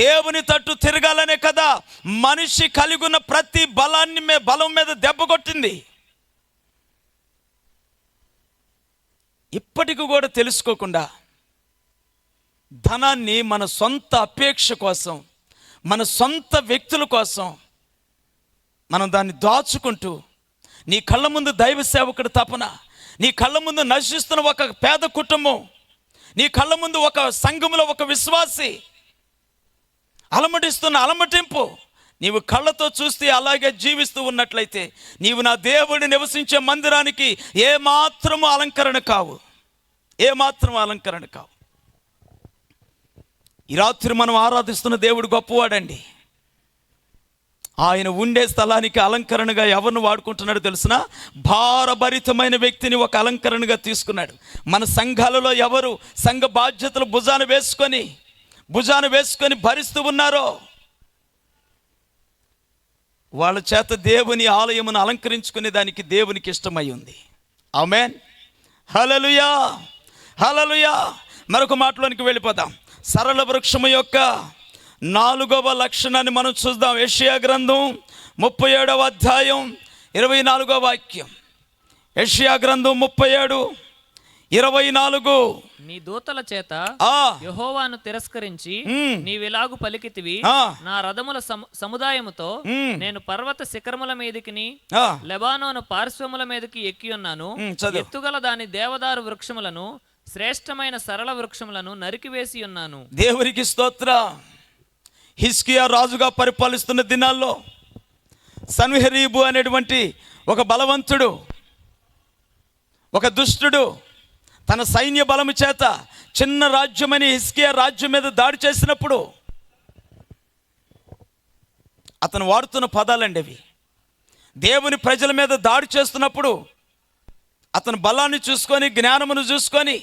దేవుని తట్టు తిరగాలనే కదా మనిషి కలిగి ఉన్న ప్రతి బలం మీద దెబ్బ కొట్టింది. ఇప్పటికి కూడా తెలుసుకోకుండా ధనాన్ని మన సొంత అపేక్ష కోసం, మన సొంత వ్యక్తుల కోసం మనం దాన్ని దాచుకుంటూ, నీ కళ్ళ ముందు దైవ సేవకుడు తపన, నీ కళ్ళ ముందు నశిస్తున్న ఒక పేద కుటుంబం, నీ కళ్ళ ముందు ఒక సంఘంలో ఒక విశ్వాసి అలమటిస్తున్న అలమటింపు నీవు కళ్ళతో చూస్తే అలాగే జీవిస్తూ ఉన్నట్లయితే నీవు నా దేవుడు నివసించే మందిరానికి ఏమాత్రము అలంకరణ కావు, ఏమాత్రం అలంకరణ కావు. ఈ రాత్రి మనం ఆరాధిస్తున్న దేవుడు గొప్పవాడండి. ఆయన ఉండే స్థలానికి అలంకరణగా ఎవరిని వాడుకుంటున్నాడో తెలుసునా? భారభరితమైన వ్యక్తిని ఒక అలంకరణగా తీసుకున్నాడు. మన సంఘాలలో ఎవరు సంఘ బాధ్యతలు భుజాన వేసుకొని భరిస్తూ ఉన్నారో వాళ్ళ చేత దేవుని ఆలయమును అలంకరించుకునే దానికి దేవునికి ఇష్టమై ఉంది. ఆమేన్, హల్లెలూయా, హల్లెలూయా. మరొక మాటలోనికి వెళ్ళిపోదాం. సరళ వృక్షము యొక్క 4వ లక్షణాన్ని మనం చూద్దాం. యెషయా గ్రంథం 37వ అధ్యాయం 24వ వాక్యం. యెషయా గ్రంథం 37:24. నీ దూతల చేత యెహోవాను తిరస్కరించి నీవిలాగు పలికితివి, నా రథముల సముదాయముతో నేను పర్వత శిఖరముల మీదకి లెబానోను పార్శ్వముల మీదకి ఎక్కి ఉన్నాను. ఎత్తుగల దాని దేవదారు వృక్షములను, శ్రేష్టమైన సరళ వృక్షములను నరికివేసి ఉన్నాను. దేవునికి స్తోత్రం. హిజ్కియా రాజుగా పరిపాలిస్తున్న దినాల్లో సన్హెరీబు అనేటువంటి ఒక బలవంతుడు, ఒక దుష్టుడు తన సైన్య బలము చేత చిన్న రాజ్యమని హిజ్కియా రాజ్యం మీద దాడి చేసినప్పుడు అతను వాడుతున్న పదాలండి అవి. దేవుని ప్రజల మీద దాడి చేస్తున్నప్పుడు అతను బలాన్ని చూసుకొని, జ్ఞానమును చూసుకొని,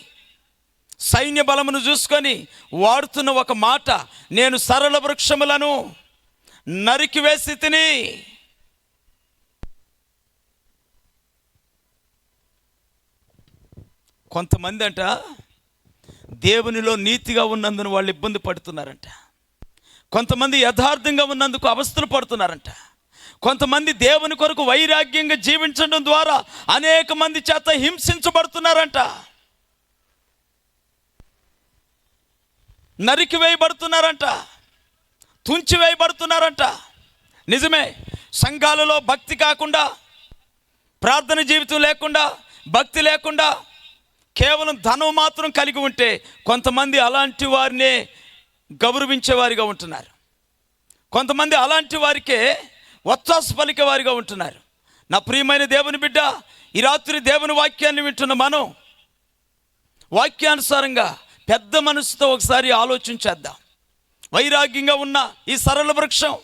సైన్య బలమును చూసుకొని వాడుతున్న ఒక మాట, నేను సరళ వృక్షములను నరికివేసి తిని. కొంతమంది అంట దేవునిలో నీతిగా ఉన్నందున వాళ్ళు ఇబ్బంది పడుతున్నారంట. కొంతమంది యథార్థంగా ఉన్నందుకు అవస్థలు పడుతున్నారంట. కొంతమంది దేవుని కొరకు వైరాగ్యంగా జీవించడం ద్వారా అనేక మంది చేత హింసించబడుతున్నారంట, నరికివేయబడుతున్నారంట, తుంచివేయబడుతున్నారంట. నిజమే, సంఘాలలో భక్తి కాకుండా, ప్రార్థన జీవితం లేకుండా, భక్తి లేకుండా కేవలం ధనం మాత్రం కలిగి ఉంటే కొంతమంది అలాంటి వారినే గౌరవించేవారిగా ఉంటున్నారు. కొంతమంది అలాంటి వారికే ఒత్తాసు పలికే వారిగా ఉంటున్నారు. నా ప్రియమైన దేవుని బిడ్డ, ఈ రాత్రి దేవుని వాక్యాన్ని వింటున్న మనం వాక్యానుసారంగా పెద్ద మనసుతో ఒకసారి ఆలోచించేద్దాం. వైరాగ్యంగా ఉన్న ఈ సరళ వృక్షం,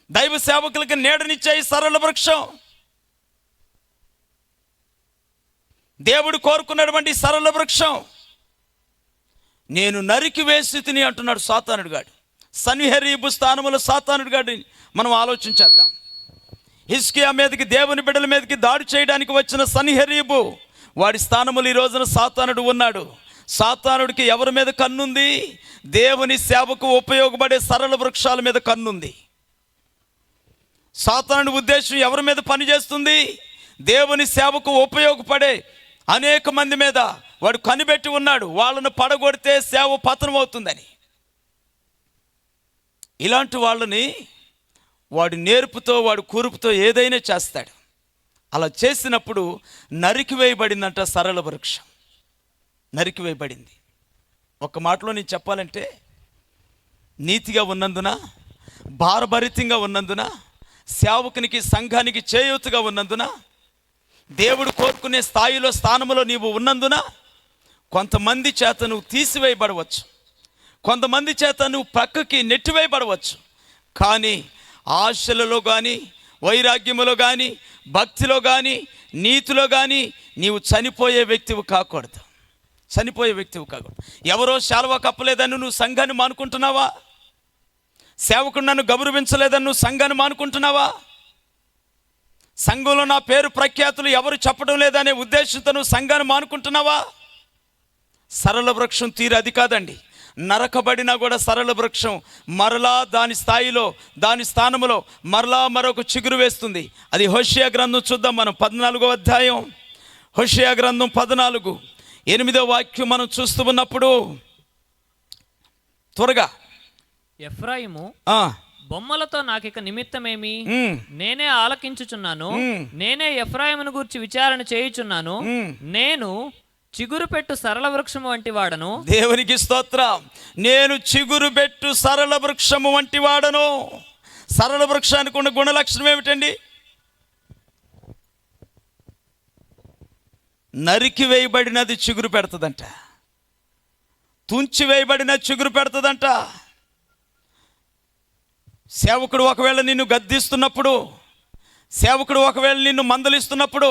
దైవ సేవకులకి నీడనిచ్చే ఈ సరళ వృక్షం, దేవుడు కోరుకున్నటువంటి సరళ వృక్షం నేను నరికి వేసి తిని అంటున్నాడు సాతానుడు గాడు. సన్హెరీబు స్థానములో సాతానుడు గాడిని మనం ఆలోచించేద్దాం. హిజ్కియా మీదకి, దేవుని బిడ్డల మీదకి దాడి చేయడానికి వచ్చిన సన్హెరీబు, వాడి స్థానములు ఈ రోజున సాతానుడు ఉన్నాడు. సాతానుడికి ఎవరి మీద కన్నుంది? దేవుని సేవకు ఉపయోగపడే సరళ వృక్షాల మీద కన్నుంది. సాతానుడి ఉద్దేశం ఎవరి మీద పనిచేస్తుంది? దేవుని సేవకు ఉపయోగపడే అనేక మంది మీద వాడు కనిపెట్టి ఉన్నాడు. వాళ్ళను పడగొడితే సేవ పతనం అవుతుందని. ఇలాంటి వాళ్ళని వాడు నేర్పుతో, వాడు కూర్పుతో ఏదైనా చేస్తాడు. అలా చేసినప్పుడు నరికివేయబడిందంట సరళ వృక్షం, నరికివేయబడింది. ఒక మాటలో నేను చెప్పాలంటే, నీతిగా ఉన్నందున, భారభరితంగా ఉన్నందున, సేవకునికి సంఘానికి చేయూతగా ఉన్నందున, దేవుడు కోరుకునే స్థాయిలో, స్థానంలో నీవు ఉన్నందున కొంతమంది చేత నువ్వు తీసివేయబడవచ్చు, కొంతమంది చేత నువ్వు పక్కకి నెట్టివేయబడవచ్చు. కానీ ఆశలలో కానీ, వైరాగ్యములో కానీ, భక్తిలో కానీ, నీతిలో కానీ నీవు చనిపోయే వ్యక్తివి కాకూడదు. చనిపోయే వ్యక్తివి కాకూడదు. ఎవరో శాలువా కప్పలేదని నువ్వు సంఘాన్ని మానుకుంటున్నావా? సేవకుడు నన్ను గౌరవించలేదని నువ్వు సంఘాన్ని మానుకుంటున్నావా? సంఘంలో నా పేరు ప్రఖ్యాతులు ఎవరు చెప్పడం లేదనే ఉద్దేశంతో నువ్వు సంఘాన్ని మానుకుంటున్నావా? సరళ వృక్షం తీరు అది కాదండి. నరకబడినా కూడా సరళ వృక్షం మరలా దాని స్థాయిలో, దాని స్థానంలో మరలా మరొక చిగురు వేస్తుంది. అది హోషేయ గ్రంథం చూద్దాం మనం, 14వ అధ్యాయం, హోషేయ గ్రంథం 14, 8వ వాక్యం మనం చూస్తూ ఉన్నప్పుడు త్వరగా. ఎఫ్రాయిము బొమ్మలతో నాకిక నిమిత్తమేమి? నేనే ఆలకించుచున్నాను, నేనే ఎఫ్రాయిమును గూర్చి విచారణ చేయుచున్నాను. నేను చిగురు పెట్టు సరళ వృక్షము వంటి వాడను. దేవునికి స్తోత్రం. నేను చిగురు పెట్టు సరళ వృక్షము వంటి వాడను. సరళ వృక్షానికి ఉన్న గుణలక్షణం ఏమిటండి? నరికి వేయబడినది చిగురు పెడుతుందంట, తుంచి వేయబడిన చిగురు పెడుతుందంట. సేవకుడు ఒకవేళ నిన్ను గద్దిస్తున్నప్పుడు, సేవకుడు ఒకవేళ నిన్ను మందలిస్తున్నప్పుడు,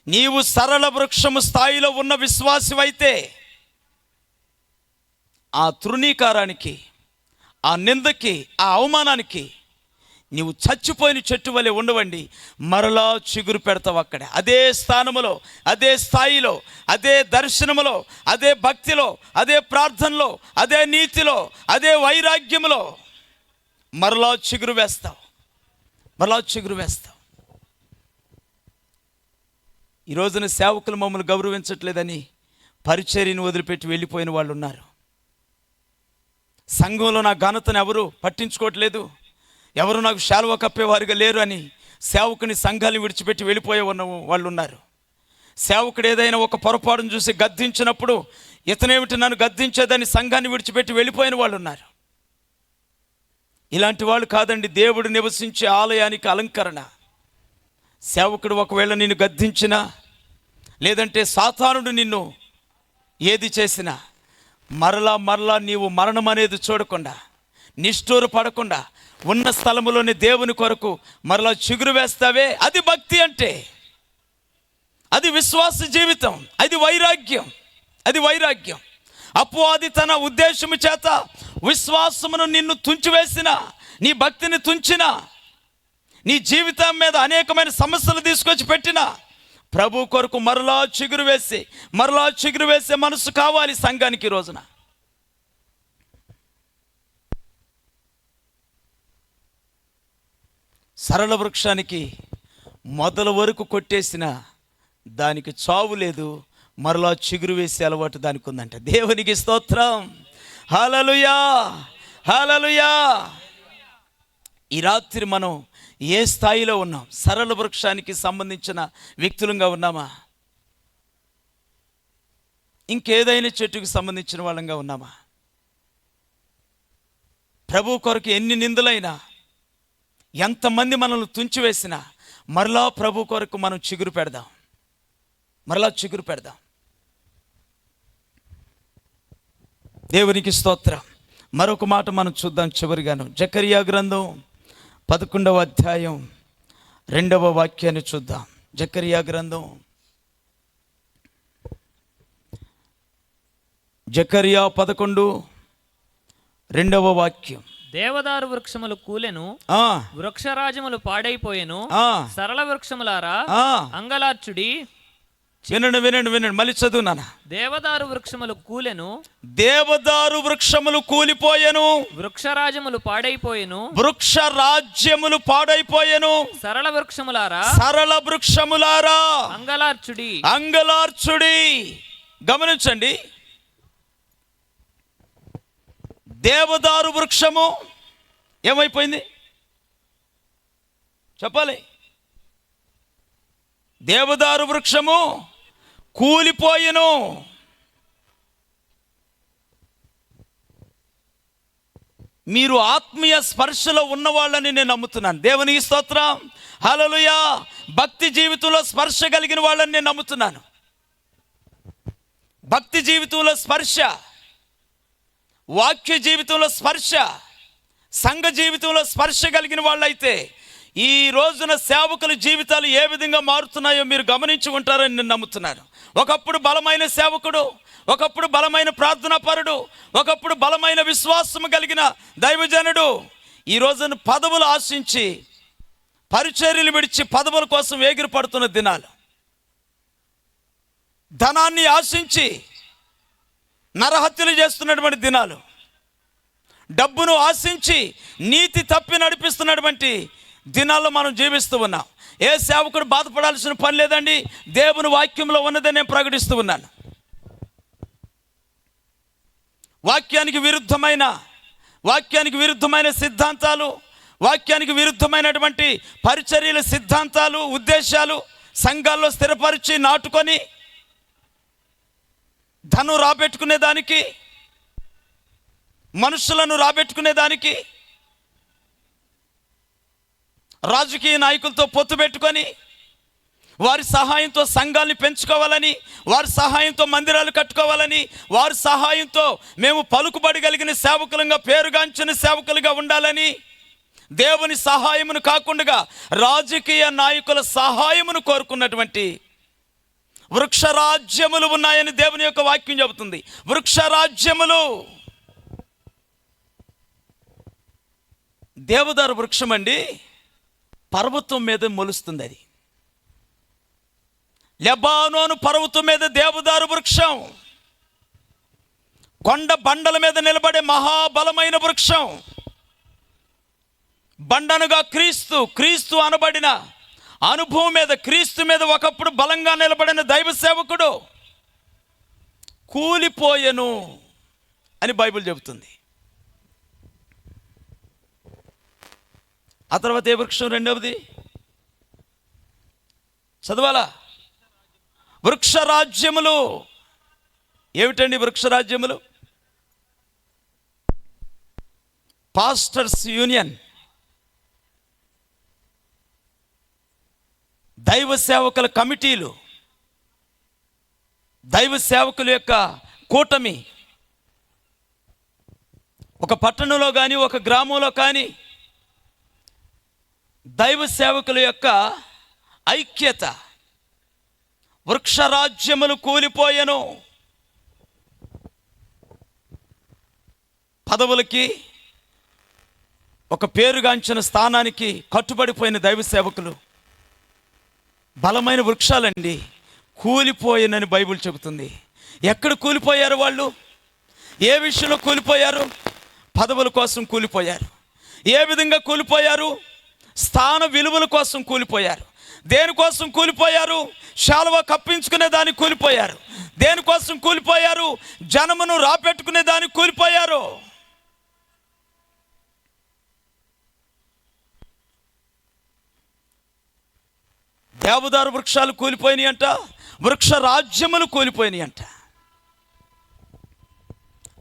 నీవు సరళ వృక్షము స్థాయిలో ఉన్న విశ్వాసమైతే ఆ తృణీకారానికి, ఆ నిందకి, ఆ అవమానానికి నీవు చచ్చిపోయిన చెట్టు వలె ఉండవండి. మరలా చిగురు పెడతావు అక్కడే, అదే స్థానములో, అదే స్థాయిలో, అదే దర్శనములో, అదే భక్తిలో, అదే ప్రార్థనలో, అదే నీతిలో, అదే వైరాగ్యములో మరలా చిగురు వేస్తావు, మరలా చిగురు వేస్తావు. ఈ రోజున సేవకులు మమ్మల్ని గౌరవించట్లేదని పరిచర్యను వదిలిపెట్టి వెళ్ళిపోయిన వాళ్ళు ఉన్నారు. సంఘంలో నా ఘనతను ఎవరు పట్టించుకోవట్లేదు, ఎవరు నాకు శాలువ కప్పేవారుగా లేరు అని సేవకుని సంఘాన్ని విడిచిపెట్టి వెళ్ళిపోయే ఉన్న వాళ్ళు ఉన్నారు. సేవకుడు ఏదైనా ఒక పొరపాటును చూసి గద్దించినప్పుడు, ఇతనేమిటి నన్ను గద్దించేదని సంఘాన్ని విడిచిపెట్టి వెళ్ళిపోయిన వాళ్ళు ఉన్నారు. ఇలాంటి వాళ్ళు కాదండి దేవుడు నివసించే ఆలయానికి అలంకరణ. సేవకుడు ఒకవేళ నిన్ను గద్దించినా, లేదంటే సాతానుడు నిన్ను ఏది చేసినా, మరలా మరలా నీవు మరణం అనేది చూడకుండా, నిష్ఠూర పడకుండా ఉన్న స్థలములోని దేవుని కొరకు మరలా చిగురు వేస్తావే, అది భక్తి అంటే, అది విశ్వాస జీవితం, అది వైరాగ్యం, అది వైరాగ్యం. అపవాది తన ఉద్దేశము చేత విశ్వాసమును నిన్ను తుంచివేసిన, నీ భక్తిని తుంచిన, నీ జీవితం మీద అనేకమైన సమస్యలు తీసుకొచ్చి పెట్టిన, ప్రభు కొరకు మరలా చిగురు వేసి, మరలా చిగురు వేసే మనసు కావాలి సంఘానికి. రోజున సరళ వృక్షానికి మొదల వరకు కొట్టేసిన దానికి చావు లేదు, మరలా చిగురు వేసే అలవాటు దానికి ఉందంట. దేవునికి స్తోత్రం. హల్లెలూయా, హల్లెలూయా. ఈ రాత్రి మనం ఏ స్థాయిలో ఉన్నాం? సరళ వృక్షానికి సంబంధించిన వ్యక్తులంగా ఉన్నామా? ఇంకేదైనా చెట్టుకు సంబంధించిన వాళ్ళంగా ఉన్నామా? ప్రభు కొరకు ఎన్ని నిందలైనా, ఎంతమంది మనల్ని తుంచివేసినా మరలా ప్రభు కొరకు మనం చిగురు పెడదాం, మరలా చిగురు పెడదాం. దేవునికి స్తోత్రం. మరొక మాట మనం చూద్దాం చివరిగాను. జకరియా గ్రంథం 11వ అధ్యాయం 2వ వాక్యాన్ని చూద్దాం. జకరియా గ్రంథం, జకరియా 11, 2వ వాక్యం. దేవదారు వృక్షములు కూలెను, వృక్షరాజములు పాడైపోయెను. సరళ వృక్షములారా అంగలార్చుడి. వినండి వినండి వినండి, మళ్ళీ చదువు నాన్న. దేవదారు వృక్షములు కూలెను, దేవదారు వృక్షములు కూలిపోయెను, వృక్షరాజములు పాడైపోయెను. వృక్షరాజ్యములు పాడైపోయెను. సరళ వృక్షములారా, సరళ వృక్షములారా అంగలార్చుడి, అంగలార్చుడి. గమనించండి, దేవదారు వృక్షము ఏమైపోయింది చెప్పాలి? దేవదారు వృక్షము కూలిపోయెను. మీరు ఆత్మీయ స్పర్శలో ఉన్నవాళ్ళని నేను నమ్ముతున్నాను. దేవునికి స్తోత్రం, హల్లెలూయా. భక్తి జీవితంలో స్పర్శ కలిగిన వాళ్ళని నేను నమ్ముతున్నాను. భక్తి జీవితంలో స్పర్శ, వాక్య జీవితంలో స్పర్శ, సంఘ జీవితంలో స్పర్శ కలిగిన వాళ్ళైతే ఈ రోజున సేవకుల జీవితాలు ఏ విధంగా మారుతున్నాయో మీరు గమనించి ఉంటారని నేను నమ్ముతున్నాను. ఒకప్పుడు బలమైన సేవకుడు, ఒకప్పుడు బలమైన ప్రార్థనాపరుడు, ఒకప్పుడు బలమైన విశ్వాసం కలిగిన దైవజనుడు ఈ రోజున పదవులు ఆశించి పరిచర్యలు విడిచి పదవుల కోసం ఎగిరిపడుతున్న దినాలు, ధనాన్ని ఆశించి నరహత్యలు చేస్తున్నటువంటి దినాలు, డబ్బును ఆశించి నీతి తప్పి నడిపిస్తున్నటువంటి దినాల్లో మనం జీవిస్తూ ఉన్నాం. ఏ సేవకుడు బాధపడాల్సిన పని లేదండి, దేవుని వాక్యంలో ఉన్నదే నేను ప్రకటిస్తూ ఉన్నాను. వాక్యానికి విరుద్ధమైన సిద్ధాంతాలు, వాక్యానికి విరుద్ధమైనటువంటి పరిచర్యల సిద్ధాంతాలు, ఉద్దేశాలు సంఘాల్లో స్థిరపరిచి నాటుకొని ధనం రాబెట్టుకునేదానికి, మనుషులను రాబెట్టుకునేదానికి, రాజకీయ నాయకులతో పొత్తు పెట్టుకొని వారి సహాయంతో సంఘాన్ని పెంచుకోవాలని, వారి సహాయంతో మందిరాలు కట్టుకోవాలని, వారి సహాయంతో మేము పలుకుబడి కలిగిన సేవకులుగా, పేరుగాంచిన సేవకులుగా ఉండాలని, దేవుని సహాయమును కాకుండా రాజకీయ నాయకుల సహాయమును కోరుకున్నటువంటి వృక్షరాజ్యములు ఉన్నాయని దేవుని యొక్క వాక్యం చెబుతుంది. వృక్షరాజ్యములు. దేవదారు వృక్షం అండి పర్వతం మీద మొలుస్తుంది. అది లెబానోను పర్వతం మీద దేవదారు వృక్షం, కొండ బండల మీద నిలబడే మహాబలమైన వృక్షం. బండనుగా క్రీస్తు అనబడిన అనుభవం మీద, క్రీస్తు మీద ఒకప్పుడు బలంగా నిలబడిన దైవ సేవకుడు కూలిపోయెను అని బైబిల్ చెబుతుంది. ఆ తర్వాత ఏ వృక్షం రెండవది చదవాలా? వృక్షరాజ్యములు. ఏమిటండి వృక్షరాజ్యములు? పాస్టర్స్ యూనియన్, దైవ సేవకుల కమిటీలు, దైవ సేవకుల యొక్క కూటమి. ఒక పట్టణంలో కానీ, ఒక గ్రామంలో కానీ దైవ సేవకుల యొక్క ఐక్యత. వృక్షరాజ్యములు కూలిపోయెను. పదవులకి, ఒక పేరుగాంచిన స్థానానికి కట్టుబడిపోయిన దైవ సేవకులు బలమైన వృక్షాలండి కూలిపోయినని బైబిల్ చెబుతుంది. ఎక్కడ కూలిపోయారు వాళ్ళు? ఏ విషయంలో కూలిపోయారు? పదవుల కోసం కూలిపోయారు. ఏ విధంగా కూలిపోయారు? స్థాన విలువల కోసం కూలిపోయారు. దేనికోసం కూలిపోయారు? శాలువ కప్పించుకునే దానికి కూలిపోయారు. దేనికోసం కూలిపోయారు? జనమును రాపెట్టుకునే దానికి కూలిపోయారు. దేవదారు వృక్షాలు కూలిపోయినాయి అంట, వృక్ష రాజ్యములు కూలిపోయినాయి అంట.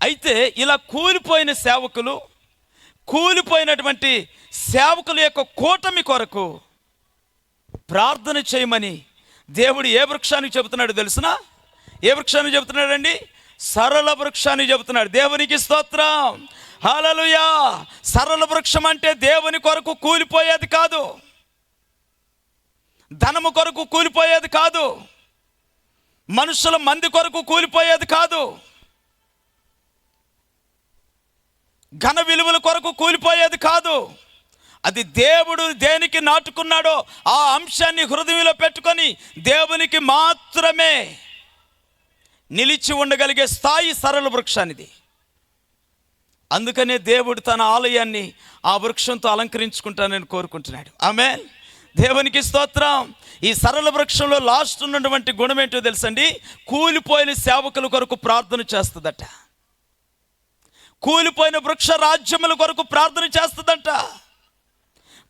అయితే ఇలా కూలిపోయిన సేవకులు, కూలిపోయినటువంటి సేవకుల యొక్క కూటమి కొరకు ప్రార్థన చేయమని దేవుడు ఏ వృక్షానికి చెబుతున్నాడు తెలుసునా? ఏ వృక్షానికి చెబుతున్నాడండి? సరళ వృక్షాన్ని చెబుతున్నాడు. దేవునికి స్తోత్రం, హల్లెలూయా. సరళ వృక్షం అంటే దేవుని కొరకు కూలిపోయేది కాదు, ధనము కొరకు కూలిపోయేది కాదు, మనుషుల మంది కొరకు కూలిపోయేది కాదు, ఘన విలువల కొరకు కూలిపోయేది కాదు. అది దేవుడు దేనికి నాటుకున్నాడో ఆ అంశాన్ని హృదయంలో పెట్టుకొని దేవునికి మాత్రమే నిలిచి ఉండగలిగే స్థాయి సరళ వృక్షానిది. అందుకనే దేవుడు తన ఆలయాన్ని ఆ వృక్షంతో అలంకరించుకుంటానని కోరుకుంటున్నాడు. ఆమేన్. దేవునికి స్తోత్రం. ఈ సరళ వృక్షంలో లాస్ట్ ఉన్నటువంటి గుణం ఏంటో తెలుసండి? కూలిపోయిన సేవకుల కొరకు ప్రార్థన చేస్తుందట. కూలిపోయిన వృక్ష రాజ్యముల కొరకు ప్రార్థన చేస్తుందట.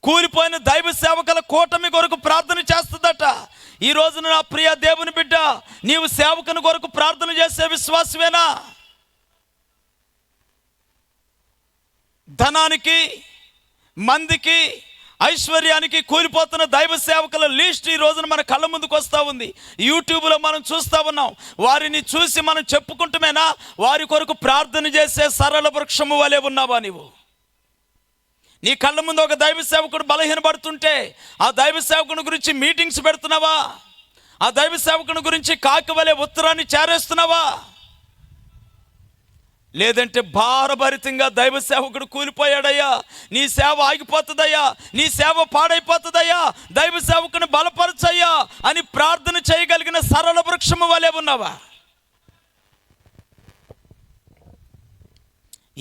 కూలిపోయిన దైవ సేవకుల కూటమి కొరకు ప్రార్థన చేస్తుందట. ఈ రోజున నా ప్రియ దేవుని బిడ్డ, నీవు సేవకుని కొరకు ప్రార్థన చేసే విశ్వాసమేనా? ధనానికి, మందికి, ఐశ్వర్యానికి కూలిపోతున్న దైవ సేవకుల లిస్ట్ ఈ రోజున మన కళ్ళ ముందుకు వస్తూ ఉంది. యూట్యూబ్లో మనం చూస్తూ ఉన్నాం. వారిని చూసి మనం చెప్పుకుంటమేనా వారి కొరకు ప్రార్థన చేసే సరళ వృక్షము వలె ఉన్నావా నీవు? నీ కళ్ళ ముందు ఒక దైవ సేవకుడు బలహీనపడుతుంటే ఆ దైవ సేవకుని గురించి మీటింగ్స్ పెడుతున్నావా? ఆ దైవ సేవకుని గురించి కాకి వలె ఉత్తరాన్ని చేరేస్తున్నావా? లేదంటే భారభరితంగా దైవ సేవకుడు కూలిపోయాడయ్యా, నీ సేవ ఆగిపోతుందయ్యా, నీ సేవ పాడైపోతుందయ్యా, దైవ సేవకుని బలపరచయ్యా అని ప్రార్థన చేయగలిగిన సరళ వృక్షము వలె ఉన్నావా?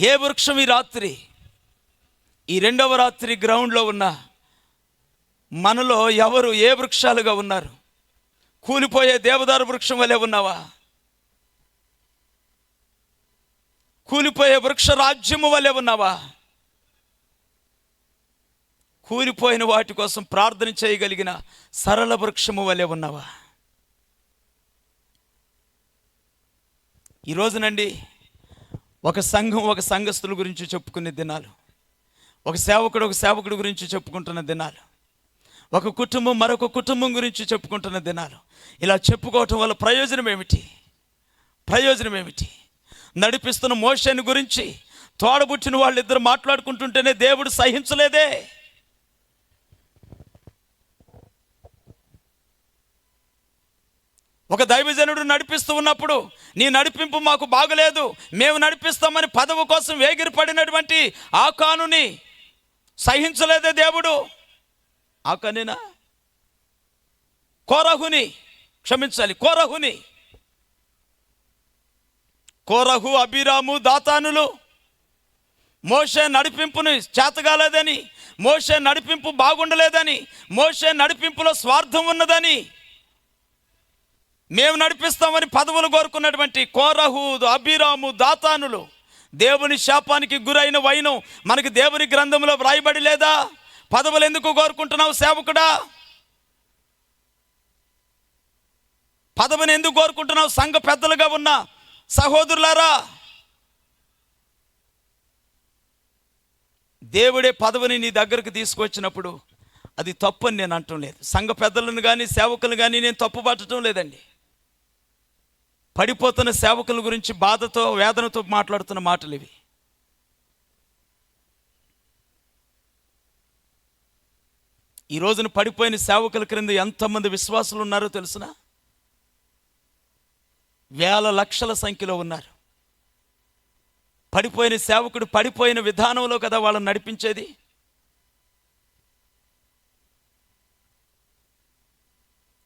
ఏ వృక్షం ఈ రాత్రి, ఈ రెండవ రాత్రి గ్రౌండ్లో ఉన్న మనలో ఎవరు ఏ వృక్షాలుగా ఉన్నారు? కూలిపోయే దేవదారు వృక్షం వలె ఉన్నావా? కూలిపోయే వృక్ష రాజ్యము వలె ఉన్నావా? కూలిపోయిన వాటి కోసం ప్రార్థన చేయగలిగిన సరళ వృక్షము వలె ఉన్నావా? ఈరోజునండి ఒక సంఘం ఒక సంఘస్థుల గురించి చెప్పుకునే దినాలు, ఒక సేవకుడు గురించి చెప్పుకుంటున్న దినాలు, ఒక కుటుంబం మరొక కుటుంబం గురించి చెప్పుకుంటున్న దినాలు. ఇలా చెప్పుకోవటం వల్ల ప్రయోజనం ఏమిటి? నడిపిస్తున్న మోషేని గురించి తోడబుట్టిన వాళ్ళిద్దరు మాట్లాడుకుంటుంటేనే దేవుడు సహించలేదే. ఒక దైవజనుడు నడిపిస్తూ ఉన్నప్పుడు నీ నడిపింపు మాకు బాగలేదు, మేము నడిపిస్తామని పదవి కోసం వేగిరపడినటువంటి ఆకానుని సహించలేదే దేవుడు. ఆకానేనా? కోరహు, అబీరాము, దాతానులు మోషే నడిపింపుని చేతగాలేదని, మోషే నడిపింపు బాగుండలేదని, మోషే నడిపింపులో స్వార్థం ఉన్నదని, మేము నడిపిస్తామని పదవులు కోరుకున్నటువంటి కోరహు, అబీరాము, దాతానులు దేవుని శాపానికి గురైన వైనం మనకి దేవుని గ్రంథంలో వ్రాయబడి లేదా? పదవులు ఎందుకు కోరుకుంటున్నావు సేవకుడా? పదవిని ఎందుకు కోరుకుంటున్నావు సంఘ పెద్దలుగా ఉన్న సహోదరులారా? దేవుడే పదవిని నీ దగ్గరకు తీసుకొచ్చినప్పుడు అది తప్పు అని నేను అంటం లేదు. సంఘ పెద్దలను కానీ సేవకులను కానీ నేను తప్పు పట్టడం లేదండి. పడిపోతున్న సేవకుల గురించి బాధతో వేదనతో మాట్లాడుతున్న మాటలు ఇవి. ఈ రోజున పడిపోయిన సేవకుల క్రింద ఎంతమంది విశ్వాసులు ఉన్నారో తెలుసునా? వేల లక్షల సంఖ్యలో ఉన్నారు. పడిపోయిన సేవకుడు పడిపోయిన విధానంలో కదా వాళ్ళని నడిపించేది.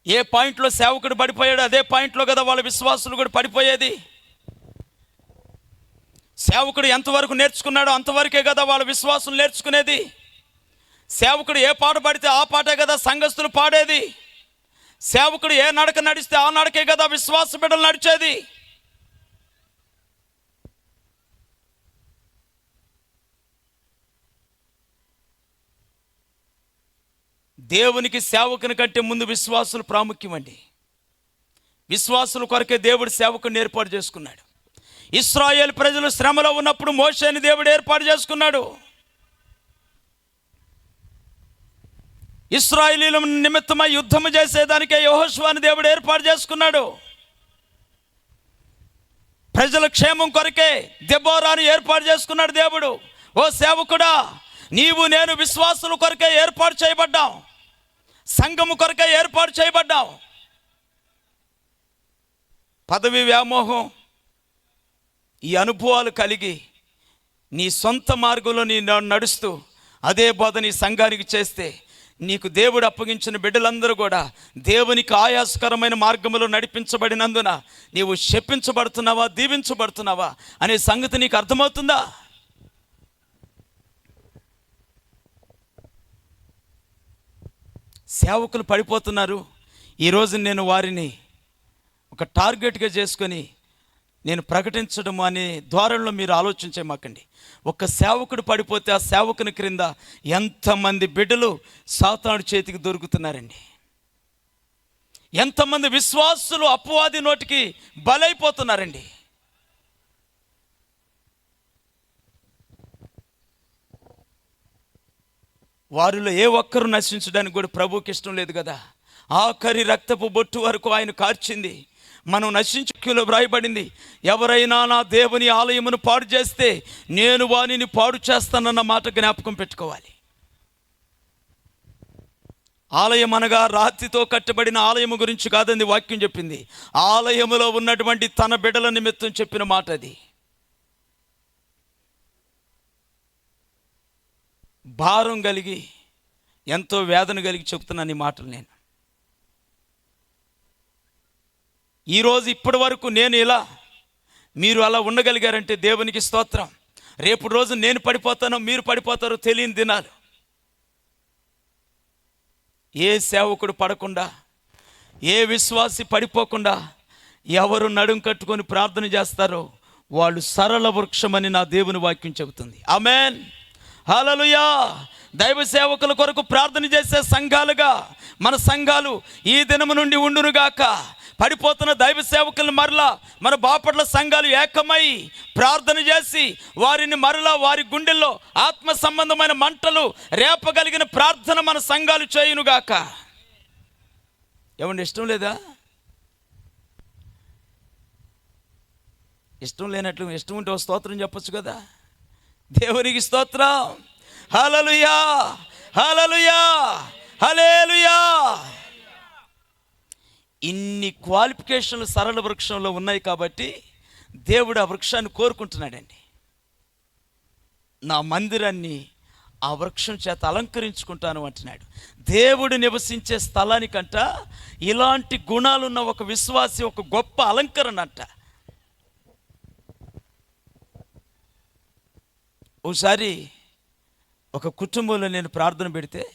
ఏ పాయింట్లో సేవకుడు పడిపోయాడు అదే పాయింట్లో కదా వాళ్ళ విశ్వాసులు కూడా పడిపోయేది. సేవకుడు ఎంతవరకు నేర్చుకున్నాడో అంతవరకే కదా వాళ్ళ విశ్వాసులు నేర్చుకునేది. సేవకుడు ఏ పాట పాడితే ఆ పాటే కదా సంఘస్థులు పాడేది. సేవకుడు ఏ నడక నడిస్తే ఆ నడకే కదా విశ్వాస బిడ్డలు నడిచేది. దేవునికి సేవకుని కంటే ముందు విశ్వాసులు ప్రాముఖ్యమండి. విశ్వాసుల కొరకే దేవుడు సేవకుని ఏర్పాటు చేసుకున్నాడు. ఇశ్రాయేలు ప్రజలు శ్రమలో ఉన్నప్పుడు మోషేని దేవుడు ఏర్పాటు చేసుకున్నాడు. ఇశ్రాయేలీల నిమిత్తమై యుద్ధము చేసేదానికే యెహోషువను దేవుడు ఏర్పాటు చేసుకున్నాడు. ప్రజల క్షేమం కొరకే దెబోరాను ఏర్పాటు చేసుకున్నాడు దేవుడు. ఓ సేవకుడా, నీవు నేను విశ్వాసుల కొరకే ఏర్పాటు చేయబడ్డాం, సంఘము కొరకే ఏర్పాటు చేయబడ్డాం. పదవి వ్యామోహం, ఈ అనుభవాలు కలిగి నీ సొంత మార్గంలో నీ నడుస్తూ అదే బోధ నీ సంఘానికి చేస్తే నీకు దేవుడు అప్పగించిన బిడ్డలందరూ కూడా దేవునికి ఆయాసకరమైన మార్గంలో నడిపించబడినందున నీవు శపించబడుతున్నావా దీవించబడుతున్నావా అనే సంగతి నీకు అర్థమవుతుందా? సేవకులు పడిపోతున్నారు. ఈరోజు నేను వారిని ఒక టార్గెట్గా చేసుకొని నేను ప్రకటించడం అనే ధోరణిలో మీరు ఆలోచించేమాకండి. ఒక సేవకుడు పడిపోతే ఆ సేవకుని క్రింద ఎంతమంది బిడ్డలు సాతాను చేతికి దొరుకుతున్నారండి. ఎంతమంది విశ్వాసులు అపవాది నోటికి బలైపోతున్నారండి. వారిలో ఏ ఒక్కరు నశించడానికి కూడా ప్రభువుకి ఇష్టం లేదు కదా. ఆఖరి రక్తపు బొట్టు వరకు ఆయన కార్చింది. మనం నశించులో వ్రాయబడింది, ఎవరైనా నా దేవుని ఆలయమును పాడు చేస్తే నేను వానిని పాడు చేస్తానన్న మాట జ్ఞాపకం పెట్టుకోవాలి. ఆలయం అనగా రాతితో కట్టబడిన ఆలయము గురించి కాదని వాక్యం చెప్పింది. ఆలయములో ఉన్నటువంటి తన బిడ్డల నిమిత్తం చెప్పిన మాట అది. భారం కలిగి, ఎంతో వేదన కలిగి చెప్తున్నాను ఈ మాటలు. నేను ఈరోజు ఇప్పటి వరకు నేను ఇలా, మీరు అలా ఉండగలిగారంటే దేవునికి స్తోత్రం. రేపు రోజు నేను పడిపోతానో మీరు పడిపోతారో తెలియని దినాలు. ఏ సేవకుడు పడకుండా, ఏ విశ్వాసి పడిపోకుండా ఎవరు నడుం కట్టుకొని ప్రార్థన చేస్తారో వాళ్ళు సరళ వృక్షమని నా దేవుని వాక్యం చెబుతుంది. ఆమేన్, హల్లెలూయా. దైవ సేవకుల కొరకు ప్రార్థన చేసే సంఘాలుగా మన సంఘాలు ఈ దినము నుండి ఉండునుగాక. పడిపోతున్న దైవ సేవకులను మరలా మన బాపట్ల సంఘాలు ఏకమై ప్రార్థన చేసి వారిని మరలా వారి గుండెల్లో ఆత్మ సంబంధమైన మంటలు రేపగలిగిన ప్రార్థన మన సంఘాలు చేయునుగాక. ఏమండి, ఇష్టం లేదా? ఇష్టం లేనట్లు ఇష్టం ఉంటే ఒక స్తోత్రం చెప్పొచ్చు కదా. దేవునికి స్తోత్రం. హల్లెలూయా, హల్లెలూయా, హల్లెలూయా. ఇన్ని క్వాలిఫికేషన్లు సరళ వృక్షంలో ఉన్నాయి కాబట్టి దేవుడు ఆ వృక్షాన్ని కోరుకుంటున్నాడండి. నా మందిరాన్ని ఆ వృక్షం చేత అలంకరించుకుంటాను అంటున్నాడు. దేవుడు నివసించే స్థలానికంట ఇలాంటి గుణాలున్న ఒక విశ్వాసి ఒక గొప్ప అలంకరణ అంట. ఒకసారి ఒక కుటుంబంలో నేను ప్రార్థన పెడితే,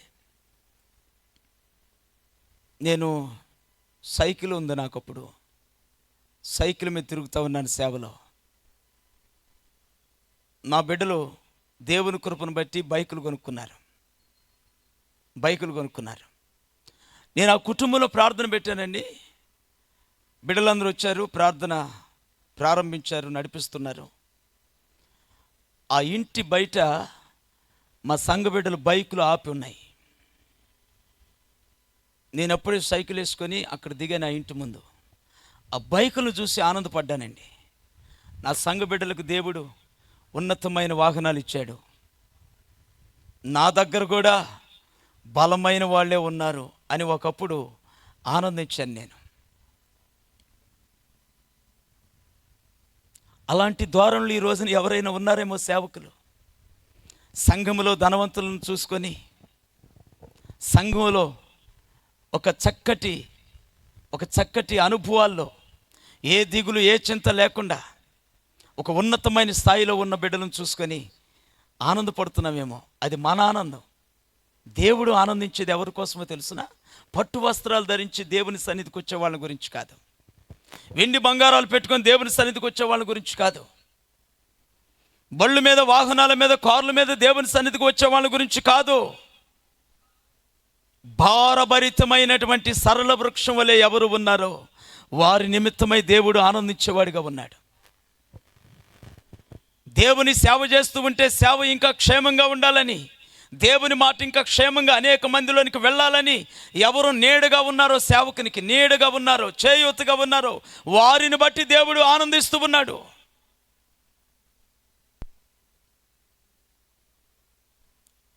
నేను సైకిల్ ఉంది నాకు, అప్పుడు సైకిల్ మీద తిరుగుతూ ఉన్నాను సేవలో. నా బిడ్డలు దేవుని కృపను బట్టి బైకులు కొనుక్కున్నారు. నేను ఆ కుటుంబంలో ప్రార్థన పెట్టానండి. బిడ్డలందరూ వచ్చారు, ప్రార్థన ప్రారంభించారు, నడిపిస్తున్నారు. ఆ ఇంటి బయట మా సంఘ బిడ్డలు బైకులు ఆపి ఉన్నాయి. నేను అప్పుడే సైకిల్ వేసుకొని అక్కడ దిగాను ఆ ఇంటి ముందు. ఆ బైకులను చూసి ఆనందపడ్డానండి. నా సంఘ బిడ్డలకు దేవుడు ఉన్నతమైన వాహనాలు ఇచ్చాడు. నా దగ్గర కూడా బలమైన వాళ్ళే ఉన్నారు అని ఒకప్పుడు ఆనందించాను నేను. అలాంటి ధోరణులు ఈ రోజున ఎవరైనా ఉన్నారేమో సేవకులు. సంఘములో ధనవంతులను చూసుకొని సంఘములో ఒక చక్కటి అనుభవాల్లో ఏ దిగులు ఏ చింత లేకుండా ఒక ఉన్నతమైన స్థాయిలో ఉన్న బిడ్డలను చూసుకొని ఆనందపడుతున్నామేమో. అది మన ఆనందం. దేవుడు ఆనందించేది ఎవరి కోసమో తెలుసునా? పట్టు వస్త్రాలు ధరించి దేవుని సన్నిధికి వచ్చే వాళ్ళ గురించి కాదు. వెండి బంగారాలు పెట్టుకొని దేవుని సన్నిధికి వచ్చే వాళ్ళ గురించి కాదు. బళ్ళు మీద, వాహనాల మీద, కార్ల మీద దేవుని సన్నిధికి వచ్చే వాళ్ళ గురించి కాదు. భారభరితమైనటువంటి సరళ వృక్షం వలె ఎవరు ఉన్నారో వారి నిమిత్తమై దేవుడు ఆనందించేవాడిగా ఉన్నాడు. దేవుని సేవ చేస్తూ ఉంటే సేవ ఇంకా క్షేమంగా ఉండాలని, దేవుని మాట ఇంకా క్షేమంగా అనేక మందిలోనికి వెళ్ళాలని ఎవరు నీడగా ఉన్నారో, సేవకునికి నీడగా ఉన్నారో, చేయూతగా ఉన్నారో వారిని బట్టి దేవుడు ఆనందిస్తూ ఉన్నాడు.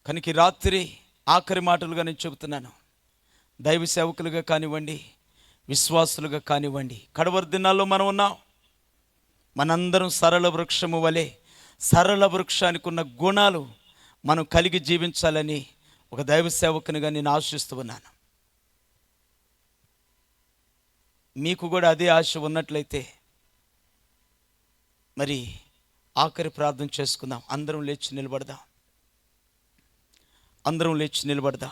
కనుక రాత్రి ఆఖరి మాటలుగా నేను చెబుతున్నాను. దైవ సేవకులుగా కానివ్వండి, విశ్వాసులుగా కానివ్వండి, కడవరి దినాల్లో మనం ఉన్నాం. మనందరం సరళ వృక్షము వలె సరళ వృక్షానికి ఉన్న గుణాలు మనం కలిగి జీవించాలని ఒక దైవ సేవకునిగా నేను ఆశిస్తూ ఉన్నాను. మీకు కూడా అదే ఆశ ఉన్నట్లయితే మరి ఆఖరి ప్రార్థన చేసుకుందాం. అందరం లేచి నిలబడదాం.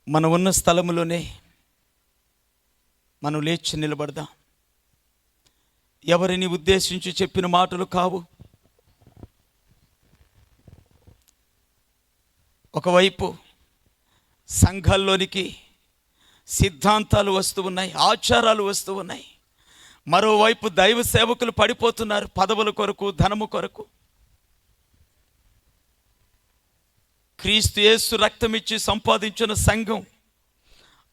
మనం ఉన్న స్థలంలోనే మనం లేచి నిలబడదాం. ఎవరిని ఉద్దేశించి చెప్పిన మాటలు కావు. ఒకవైపు సంఘాల్లోనికి సిద్ధాంతాలు వస్తూ ఉన్నాయి, ఆచారాలు వస్తూ ఉన్నాయి. మరోవైపు దైవ సేవకులు పడిపోతున్నారు పదవుల కొరకు, ధనము కొరకు. క్రీస్తు యేసు రక్తమిచ్చి సంపాదించిన సంఘం,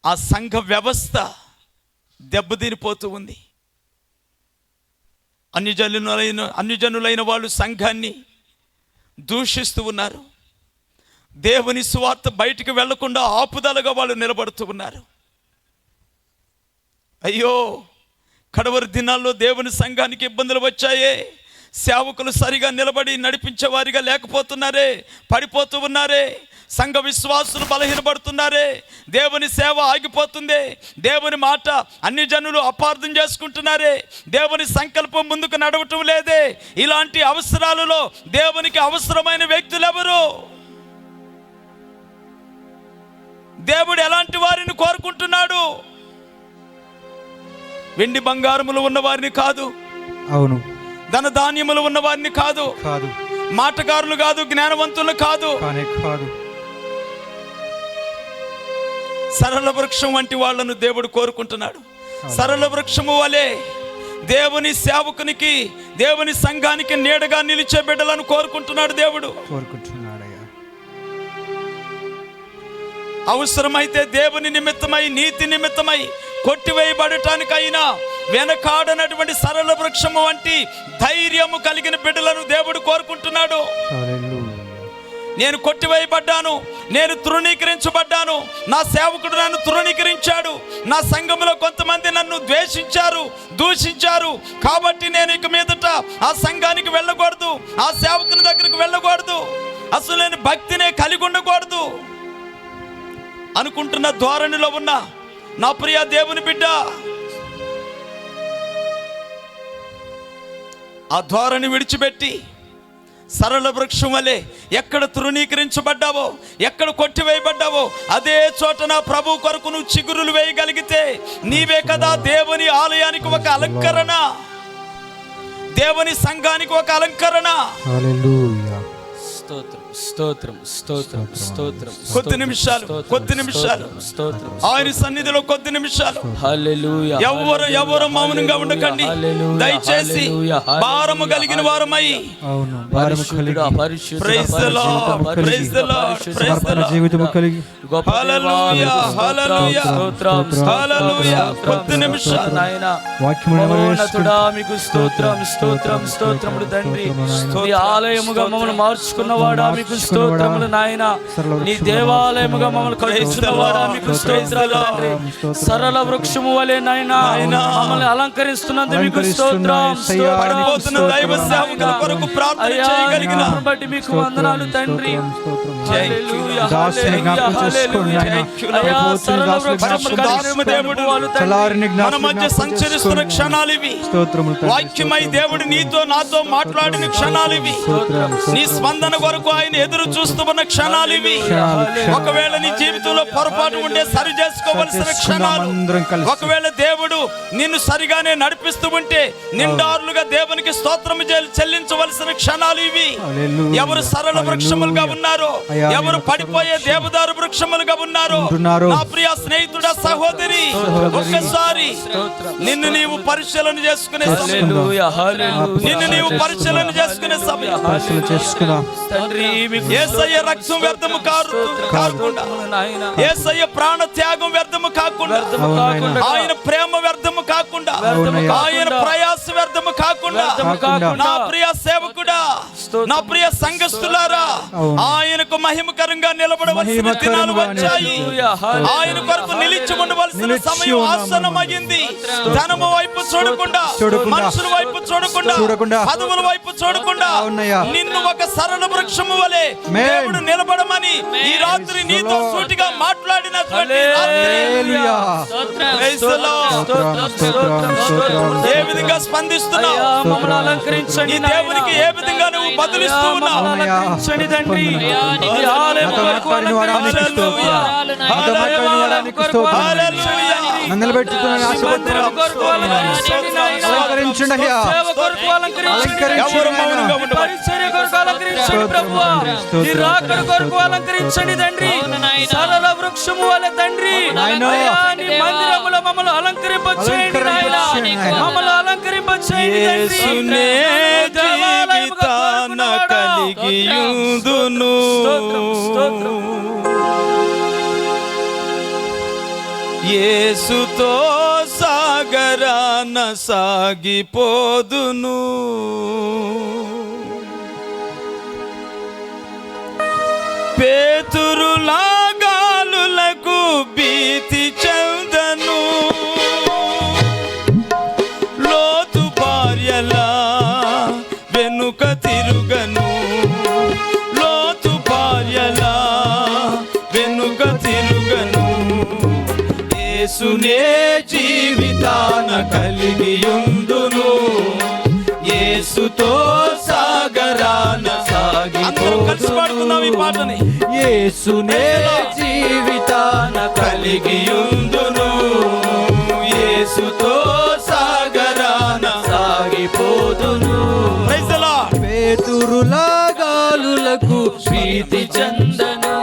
ఆ సంఘ వ్యవస్థ దెబ్బతినిపోతూ ఉంది. అన్యజనులైన వాళ్ళు సంఘాన్ని దూషిస్తూ ఉన్నారు. దేవుని సువార్త బయటికి వెళ్లకుండా ఆపుదలగా వాళ్ళు నిలబడుతూ ఉన్నారు. అయ్యో, కడవరి దినాల్లో దేవుని సంఘానికి ఇబ్బందులు వచ్చాయే. సేవకులు సరిగా నిలబడి నడిపించేవారిగా లేకపోతున్నారే, పడిపోతూ ఉన్నారే. సంఘ విశ్వాసులు బలహీనపడుతున్నారే. దేవుని సేవ ఆగిపోతుంది. దేవుని మాట అన్ని జనులు అపార్థం చేసుకుంటున్నారే. దేవుని సంకల్పం ముందుకు నడవటం లేదే. ఇలాంటి అవసరాలలో దేవునికి అవసరమైన వ్యక్తులు ఎవరు? దేవుడు ఎలాంటి వారిని కోరుకుంటున్నాడు? వెండి బంగారములు ఉన్న వారిని కాదు, అవును, ధన ధాన్యములు ఉన్న వారిని కాదు, మాటగారులు కాదు, జ్ఞానవంతులు కాదు, సరళ వృక్షం వంటి వాళ్ళను దేవుడు కోరుకుంటున్నాడు. సరళ వృక్షము వలె దేవుని సేవకునికి, దేవుని సంఘానికి నీడగా నిలిచే బిడ్డలను కోరుకుంటున్నాడు దేవుడు. అవసరమైతే దేవుని నిమిత్తమై, నీతి నిమిత్తమై కొట్టివేయబడటానికైనా వెనకాడనటువంటి సరళ వృక్షము వంటి ధైర్యము కలిగిన బిడ్డలను దేవుడు కోరుకుంటున్నాడు. నేను కొట్టివేయబడ్డాను, నేను తృణీకరించబడ్డాను, నా సేవకుడు నన్ను తృణీకరించాడు, నా సంఘంలో కొంతమంది నన్ను ద్వేషించారు, దూషించారు, కాబట్టి నేను ఇక మీదట ఆ సంఘానికి వెళ్ళకూడదు, ఆ సేవకుని దగ్గరికి వెళ్ళకూడదు, అసలు నేను భక్తినే కలిగి ఉండకూడదు అనుకుంటున్న ధోరణిలో ఉన్న నా ప్రియ దేవుని బిడ్డ, ఆ ధోరణి విడిచిపెట్టి సరళ వృక్షం వలె ఎక్కడ తృణీకరించబడ్డావో, ఎక్కడ కొట్టివేయబడ్డావో అదే చోట నా ప్రభు కొరకు నువ్వు చిగురులు వేయగలిగితే నీవే కదా దేవుని ఆలయానికి ఒక అలంకరణ, దేవుని సంఘానికి ఒక అలంకరణ. కొద్ది నిమిషాలు ఆయన సన్నిధిలో కొద్ది నిమిషాలు ఎవరు మౌనంగా ఉండకండి. దయచేసి భారము కలిగిన వారమై కొద్ది నిమిషాలు ఆలయముగా మమ్మల్ని మార్చుకున్నవాడా మీకు స్తోత్రములు నాయన. నీ దేవాలయముగా మమ్మల్ని కలుగుతున్నవాడా మీకు స్తోత్రాలు తండ్రి. సరళ వృక్షము వలె నాయన మమ్మల్ని అలంకరిస్తున్నందుకు మీకు స్తోత్రం. బట్టి మీకు వందనాలు తండ్రి. మన మధ్య సంచరిస్తున్న క్షణాలు ఇవి. వాక్యమై దేవుడు నీతో నాతో మాట్లాడిన క్షణాలు ఇవి. నీ స్పందన కొరకు ఆయన ఎదురు చూస్తున్న క్షణాలు ఇవి. ఒకవేళ నీ జీవితంలో పొరపాటు ఉంటే సరి చేసుకోవలసిన క్షణాలు. ఒకవేళ దేవుడు నిన్ను సరిగానే నడిపిస్తూ ఉంటే నిండారులుగా దేవునికి స్తోత్రం చెల్లించవలసిన క్షణాలు ఇవి. ఎవరు సరళ వృక్షములుగా ఉన్నారో, ఎవరు పడిపోయే దేవదారు వృక్షములుగా ఉన్నారో, నా ప్రియ స్నేహితుడా, సహోదరి, ఒక్కసారి నిన్ను నీవు పరిశీలన చేసుకునే సమయం, నిన్ను నీవు పరిశీలన చేసుకునే సమయం. యేసయ్య రక్తం వ్యర్థము కాకుండా, యేసయ్య ప్రాణ త్యాగం వ్యర్థము కాకుండా, ఆయన ప్రేమ వ్యర్థము కాకుండా, ఆయన ప్రయాస వ్యర్థము కాకుండా, నా ప్రియ సేవకుడా, నా ప్రియ సంఘస్థులారా, ఆయనకు మహిమకరంగా నిలబడవలసిన దినాలు వచ్చాయి. ఆయన కొరకు నిలిచి ఉండవలసిన సమయం ఆసన్నమైంది. ధనము వైపు చూడకుండా, మనుషుల వైపు చూడకుండా, పదవుల వైపు చూడకుండా, నిన్ను ఒక సరళ వృక్షము వలె దేవుడు నిలబడమని ఈ రాత్రి నీతో సూటిగా మాట్లాడినటువంటి ఏ విధంగా స్పందిస్తున్నావు? ఈ దేవునికి ఏ విధంగా నువ్వు బదులిస్తున్నావు? అలంకరించండి తండ్రి. సరళ వృక్షము వలె తండ్రి మందిరములో మమ్మల్ని అలంకరింపచేయండి నాయన, మమ్మల్ని అలంకరింపచేయండి కలిగియుందును. యేసుతో సాగరాన సాగిపోదును. పేతురులా గాలులకు భీతి చెందను. యేసునే జీవితాన కలిగియుందును, యేసుతో సాగరాన సాగి. అందరూ కలిసి పాడుకుందాం ఈ పాటని. యేసునే జీవితాన కలిగియుందును, యేసుతో సాగరాన సాగిపోదును. Praise the Lord. పేతురులా గాలులకు ప్రీతి చందను.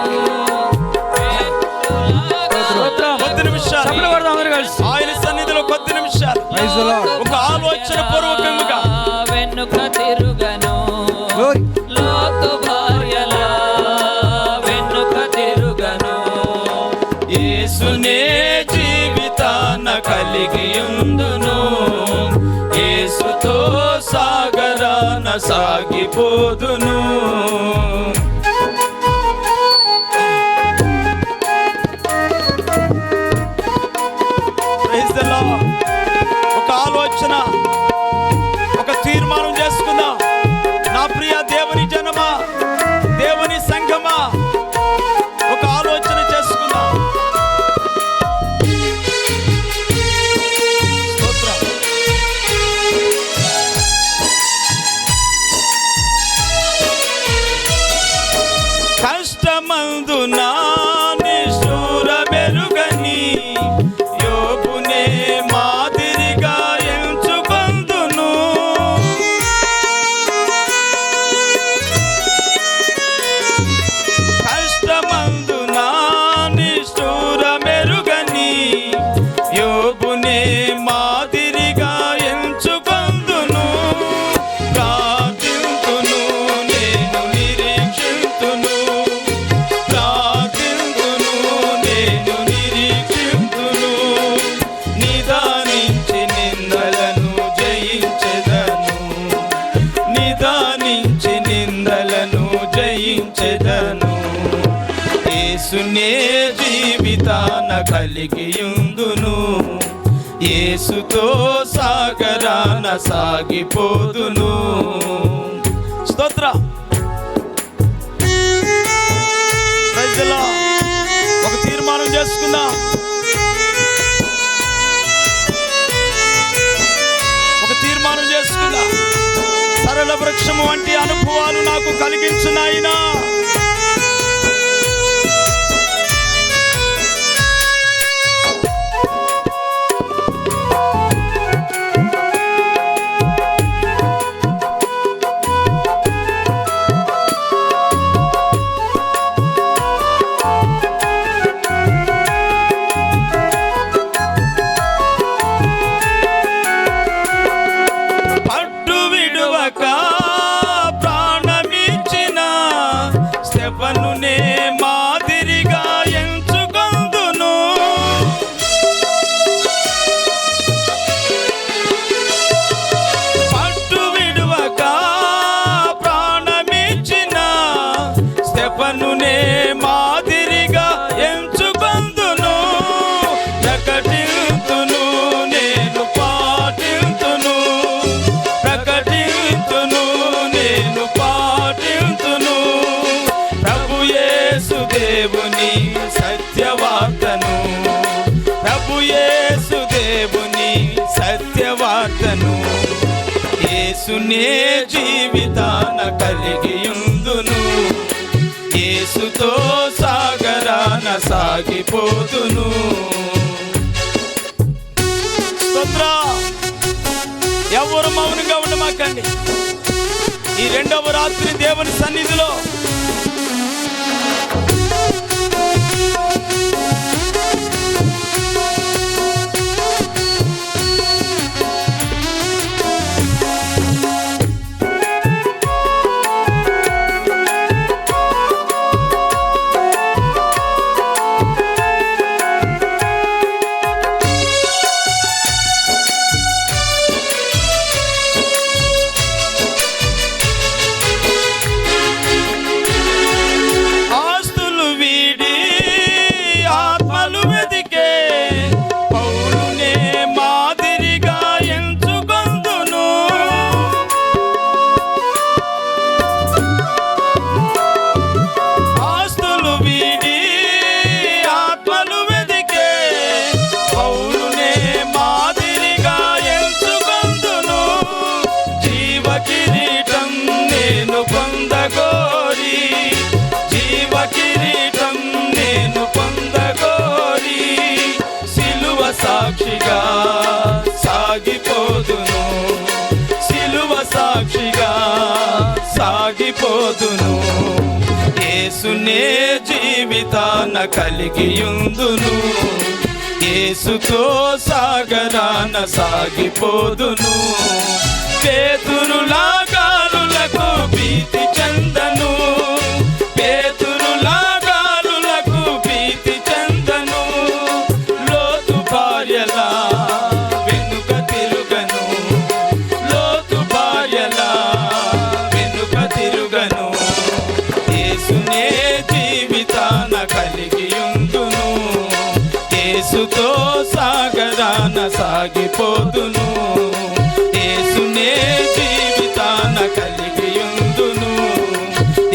కొద్ది నిమిషాలు ఆయన సన్నిధిలో కొద్ది నిమిషాలు ఒక ఆలోచన పూర్వకంగా వెనుక తిరుగను లోతు భార్యల వెనుక తిరుగను, యేసునే జీవితాన కలిగియుందును, యేసుతో సాగరాన సాగిపోదును. Praise the lord. ఒక ఆలోచన, ఒక తీర్మానం చేసుకుందాం. నా ప్రియ దేవుని జనమా, దేవుని సంఘమా, ఒక ఆలోచన చేసుకుందాం. స్తోత్రం. కష్టమందున నిష్ఠూర మెరుగని యోబునే మాదిరిగా ఎంచుకొందును, కష్టమందున నిష్ఠూర మెరుగని యోబునే మాదిరిగా ఎంచుకొందును. ప్రార్థింతును నేను నిరీక్షింతును, ప్రార్థింతును నేను నిరీక్షింతును, నిదానించి నిందలను జయించెదను, నిదానించి నిందలను జయించెదను. యేసునే జీవితాన కలిగియుందును, యేసుతో సాగరాన సాగిపోదును. స్తోత్ర. Praise the lord. ఒక తీర్మానం చేసుకుందాం. ఒక తీర్మానం చేసుకుందాం. సరళ వృక్షము వంటి అనుభవాలు నాకు కలిగించునాయినా, పట్టు విడువక ప్రాణమిచ్చిన స్తెఫనునే మాదిరిగా ఎంచుకొందును, పట్టు విడువక ప్రాణమిచ్చిన స్తెఫనునే మాదిరిగా ఎంచుకొందును. ప్రకటింతును నేను పాటింతును, ప్రకటింతును నేను పాటింతును, ప్రభు యేసు దేవుని సత్యవార్తను, ప్రభు యేసు దేవుని సత్యవార్తను. యేసునే జీవితాన కలిగియుందును, యేసుతో సాగరాన సాగిపోదును. స్తోత్రం. ఎవరు మౌనంగా ఉండమాకండి. ఈ రెండవ రాత్రి దేవుని సన్నిధిలో సాక్షిగా సాగిపోదును, సిలువ సాక్షిగా సాగిపోదును. యేసునే జీవితాన కలిగియుందును, యేసుతో సాగరాన సాగిపోదును. పేతురులా గాలులకు భీతి చెందను, పేతురులా గాలులకు భీతి చెందను. లోతు భార్యలా వెనుక తిరుగను, లోతు భార్యలా వెనుక తిరుగను. యేసునే జీవితాన కలిగియుందును, యేసుతో సాగరాన సాగిపోదును. యేసునే జీవితాన కలిగియుందును,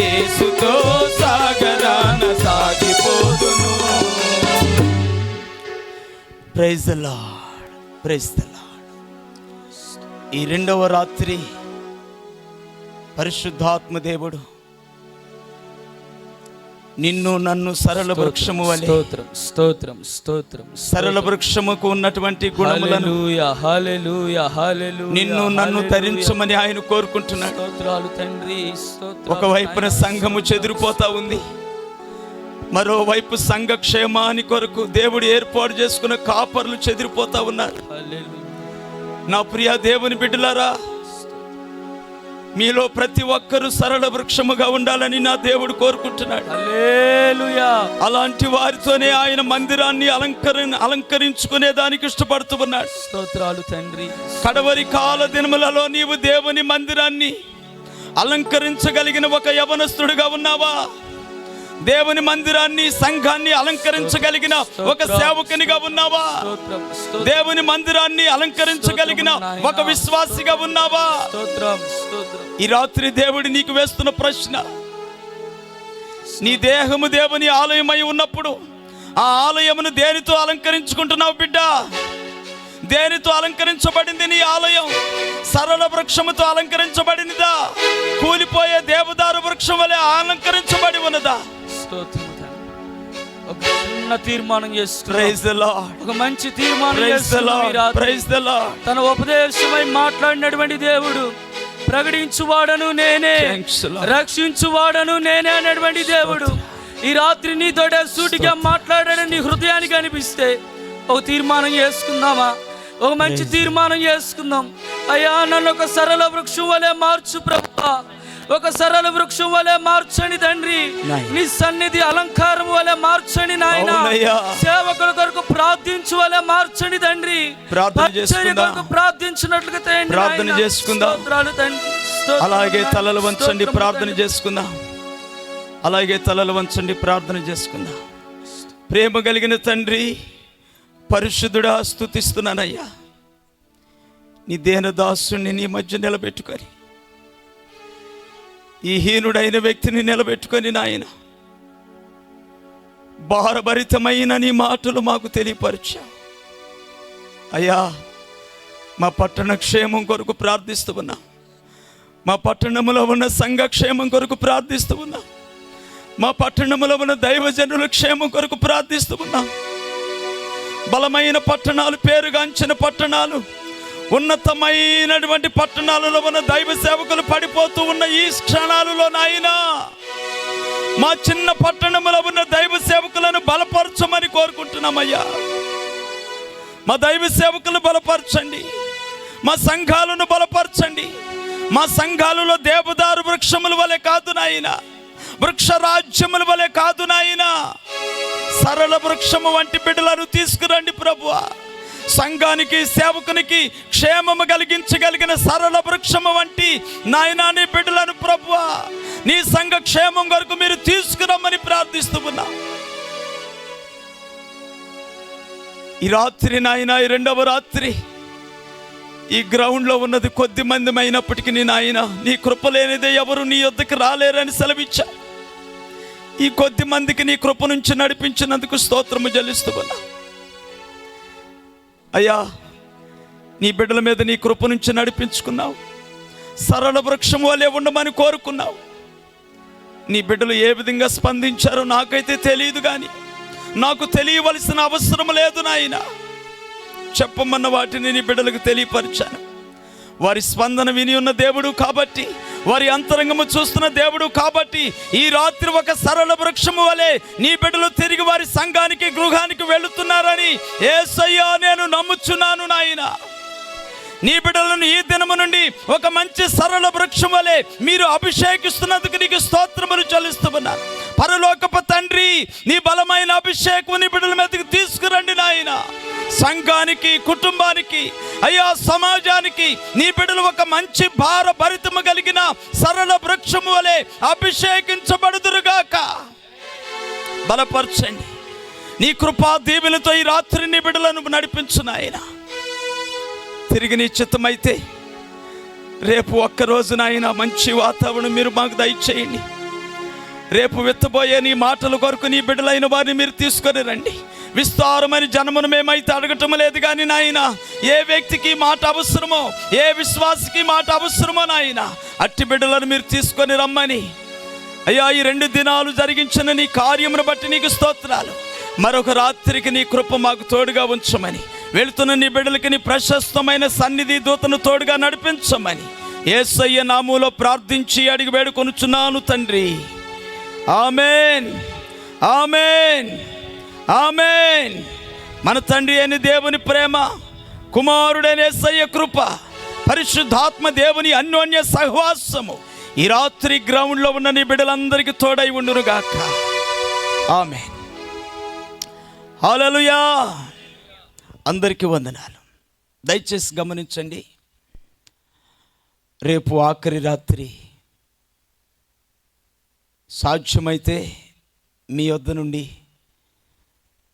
యేసుతో సాగరాన సాగిపోదును. Praise the Lord, praise the Lord. ఈ రెండవ రాత్రి పరిశుద్ధాత్మ దేవుడు నిన్ను నన్ను సరళ వృక్షము వలె, స్తోత్రం స్తోత్రం స్తోత్రం, సరళ వృక్షముకు ఉన్నటువంటి గుణములను హల్లెలూయా హల్లెలూయా హల్లెలూయా, నిన్ను నన్ను తరించమని ఆయన కోరుకుంటున్నాడు. స్తోత్రాలు తండ్రి, స్తోత్రాలు. ఒకవైపున సంఘము చెదిరిపోతా ఉంది, మరోవైపు సంఘ క్షేమాని కొరకు దేవుడు ఏర్పాటు చేసుకున్న కాపర్లు చెదిరిపోతా ఉన్నారు. హల్లెలూయా. నా ప్రియ దేవుని బిడ్డలారా, మీలో ప్రతి ఒక్కరూ సరళ వృక్షముగా ఉండాలని నా దేవుడు కోరుకుంటున్నాడు. హల్లెలూయా. అలాంటి వారితోనే ఆయన మందిరాన్ని అలంకరించుకునే దానికి ఇష్టపడుతూ ఉన్నాడు. స్తోత్రాలు తండ్రి. కడవరి కాల దినములలో నీవు దేవుని మందిరాన్ని అలంకరించగలిగిన ఒక యవనస్తుడిగా ఉన్నావా? దేవుని మందిరాన్ని, సంఘాన్ని అలంకరించగలిగిన ఒక సేవకునిగా ఉన్నావా? స్తోత్రం స్తోత్రం దేవుని మందిరాన్ని అలంకరించగలిగిన ఒక విశ్వాసిగా ఉన్నావా? స్తోత్రం స్తోత్రం. ఈ రాత్రి దేవుడు నీకు వేస్తున్న ప్రశ్న, నీ దేహము దేవుని ఆలయమై ఉన్నప్పుడు ఆ ఆలయమును దేనితో అలంకరించుకుంటున్నావు బిడ్డ? దేనితో అలంకరించబడింది నీ ఆలయం? సరళ వృక్షముతో అలంకరించబడినదా? కూలిపోయే దేవదారు వృక్షం వలె అలంకరించబడి ఉన్నదా? స్తోత్రం తండ్రి. ఒక చిన్న తీర్మానం చేసుకున్నాం. ప్రైజ్ ది లార్డ్, ఒక మంచి తీర్మానం ప్రైజ్ ది చేసుకున్నాం ఈ లార్డ్, రాత్రి. Praise the lord. తన ఉపదేశమై మాట్లాడినటువంటి దేవుడు, ప్రకటించువాడను నేనే, Thanks, Lord. రక్షించువాడను నేనే అనేటువంటి దేవుడు ఈ రాత్రి నీతోటే సూటిగా మాట్లాడాడని నీ హృదయానికి అనిపిస్తే ఒక తీర్మానం చేసుకుందామా? ఒక మంచి తీర్మానం చేసుకుందాం. అయ్యా, నన్ను ఒక సరళ వృక్షం వలె మార్చు ప్రభువా, ఒక సరళ వృక్షం వలె మార్చని తండ్రి, నీ సన్నిధి అలంకారం వలె మార్చని నాయన, అవునయ్యా. సేవకుల కొరకు ప్రార్థించు వలె మార్చని తండ్రి, ప్రార్థన పరిచర్య చేసుకుందాం. కొరకు ప్రార్థించినట్లుగా తండ్రి, ప్రార్థన నాయన. చేసుకుందాం. స్తోత్రాలు తండ్రి, స్తోత్రం అలాగే నాయన. తలలు వంచండి, స్తోత్రం ప్రార్థన తండ్రి. చేసుకుందాం. అలాగే తలలు వంచండి, ప్రార్థన చేసుకుందాం. ప్రేమ కలిగిన తండ్రి, పరిశుద్ధుడా, స్తుతిస్తున్నానయ్యా. నీ దేనదాసుని నీ మధ్య నిలబెట్టుకొని, ఈ హీనుడైన వ్యక్తిని నిలబెట్టుకొని నాయన, భారభరితమైన నీ మాటలు మాకు తెలియపరిచావు అయ్యా. మా పట్టణ క్షేమం కొరకు ప్రార్థిస్తూ ఉన్నాం, మా పట్టణంలో ఉన్న సంఘ క్షేమం కొరకు ప్రార్థిస్తూ ఉన్నాం, మా పట్టణంలో ఉన్న దైవజనుల క్షేమం కొరకు ప్రార్థిస్తూ ఉన్నాం. బలమైన పట్టణాలు, పేరుగాంచిన పట్టణాలు, ఉన్నతమైనటువంటి పట్టణాలలో ఉన్న దైవ సేవకులు పడిపోతూ ఉన్న ఈ క్షణాలలో నాయనా, మా చిన్న పట్టణంలో ఉన్న దైవ సేవకులను బలపరచమని కోరుకుంటున్నామయ్యా. మా దైవ సేవకులను బలపరచండి, మా సంఘాలను బలపరచండి. మా సంఘాలలో దేవదారు వృక్షముల వలె కాదు నాయన, వృక్ష రాజ్యముల వలె కాదు నాయన, సరళ వృక్షము వంటి బిడ్డలను తీసుకురండి ప్రభువా. సంఘానికి, సేవకునికి క్షేమము కలిగించగలిగిన సరళ వృక్షము వంటి నాయనా నీ బిడ్డలను ప్రభువా, నీ సంఘ క్షేమం కొరకు మీరు తీసుకురమ్మని ప్రార్థిస్తూ ఉన్నా. ఈ రాత్రి నాయన, ఈ రెండవ రాత్రి ఈ గ్రౌండ్లో ఉన్నది కొద్ది మంది అయినప్పటికీ నాయన, నీ కృప లేనిదే ఎవరు నీ యొద్దకు రాలేరని సెలవిచ్చా. ఈ కొద్ది మందికి నీ కృప నుంచి నడిపించినందుకు స్తోత్రము చెల్లిస్తూ ఉన్నా అయ్యా. నీ బిడ్డల మీద నీ కృప నుంచి నడిపించుకున్నావు, సరళ వృక్షం వలె ఉండమని కోరుకున్నావు. నీ బిడ్డలు ఏ విధంగా స్పందించారో నాకైతే తెలియదు, కానీ నాకు తెలియవలసిన అవసరం లేదు నాయన. చెప్పమన్న వాటిని నీ బిడ్డలకు తెలియపరిచాను. వారి స్పందన విని ఉన్న దేవుడు కాబట్టి, వారి అంతరంగము చూస్తున్న దేవుడు కాబట్టి, ఈ రాత్రి ఒక సరళ వృక్షము వలె నీ బిడ్డలు తిరిగి వారి సంఘానికి, గృహానికి వెళుతున్నారని యేసయ్యా నేను నమ్ముచున్నాను నాయన. నీ బిడ్డలను ఈ దినము నుండి ఒక మంచి సరళ వృక్షం వలె మీరు అభిషేకిస్తున్నందుకు నీకు స్తోత్రములు చెల్లిస్తున్నాను. పరలోకపు తండ్రి, నీ బలమైన అభిషేకం నీ బిడ్డల మీదకి తీసుకురండి నాయన. సంఘానికి, కుటుంబానికి, అయ్యా సమాజానికి నీ బిడ్డలు ఒక మంచి భార భరితము కలిగిన సరళ వృక్షము వలె అభిషేకించబడుదురుగాక. బలపరచండి. నీ కృపా దీవెనతో ఈ రాత్రి నీ బిడ్డలను నడిపించు నాయన. తిరిగి నీ చిత్తమైతే రేపు ఒక్కరోజు నాయన మంచి వాతావరణం మీరు మాకు దయచేయండి. రేపు విత్తబోయే నీ మాటల కొరకు నీ బిడ్డలైన వారిని మీరు తీసుకొని రండి. విస్తారమైన జనమును మేమైతే అడగటం లేదు కానీ నాయన, ఏ వ్యక్తికి మాట అవసరమో, ఏ విశ్వాసకి మాట అవసరమో నాయన, అట్టి బిడ్డలను మీరు తీసుకొని రమ్మని అయ్యా ఈ 2 దినాలు జరిగించిన నీ కార్యమును బట్టి నీకు స్తోత్రాలు. మరొక రాత్రికి నీ కృప మాకు తోడుగా ఉంచమని, వెళుతున్న నీ బిడ్డలకి నీ ప్రశస్తమైన సన్నిధి దూతను తోడుగా నడిపించమని యేసయ్య నామములో ప్రార్థించి అడిగి వేడుకొనుచున్నాను తండ్రి. ఆమేన్, ఆమేన్, ఆమేన్. మన తండ్రి అయిన దేవుని ప్రేమ, కుమారుడైన యేసయ్య కృప, పరిశుద్ధాత్మ దేవుని అన్యోన్య సహవాసము ఈ రాత్రి గ్రౌండ్లో ఉన్న నీ బిడ్డలందరికీ తోడై ఉండునుగాక. ఆమేన్. హల్లెలూయా. అందరికీ వందనాలు. దయచేసి గమనించండి, రేపు ఆఖరి రాత్రి సాధ్యమైతే మీ వద్ద నుండి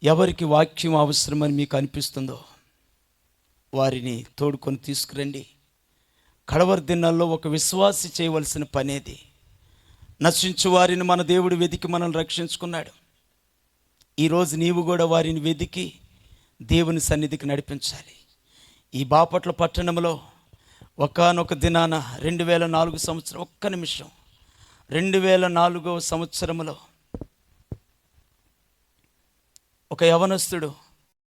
ఎవరికి వాక్యం అవసరమని మీకు అనిపిస్తుందో వారిని తోడుకొని తీసుకురండి. కడవరి దినాల్లో ఒక విశ్వాసి చేయవలసిన పనేది. నశించు వారిని మన దేవుడు వెతికి మనల్ని రక్షించుకున్నాడు. ఈరోజు నీవు కూడా వారిని వెతికి దేవుని సన్నిధికి నడిపించాలి. ఈ బాపట్ల పట్టణంలో ఒకానొక దినాన 2004 సంవత్సరం, ఒక్క నిమిషం, 2004వ సంవత్సరంలో ఒక యవనస్తుడు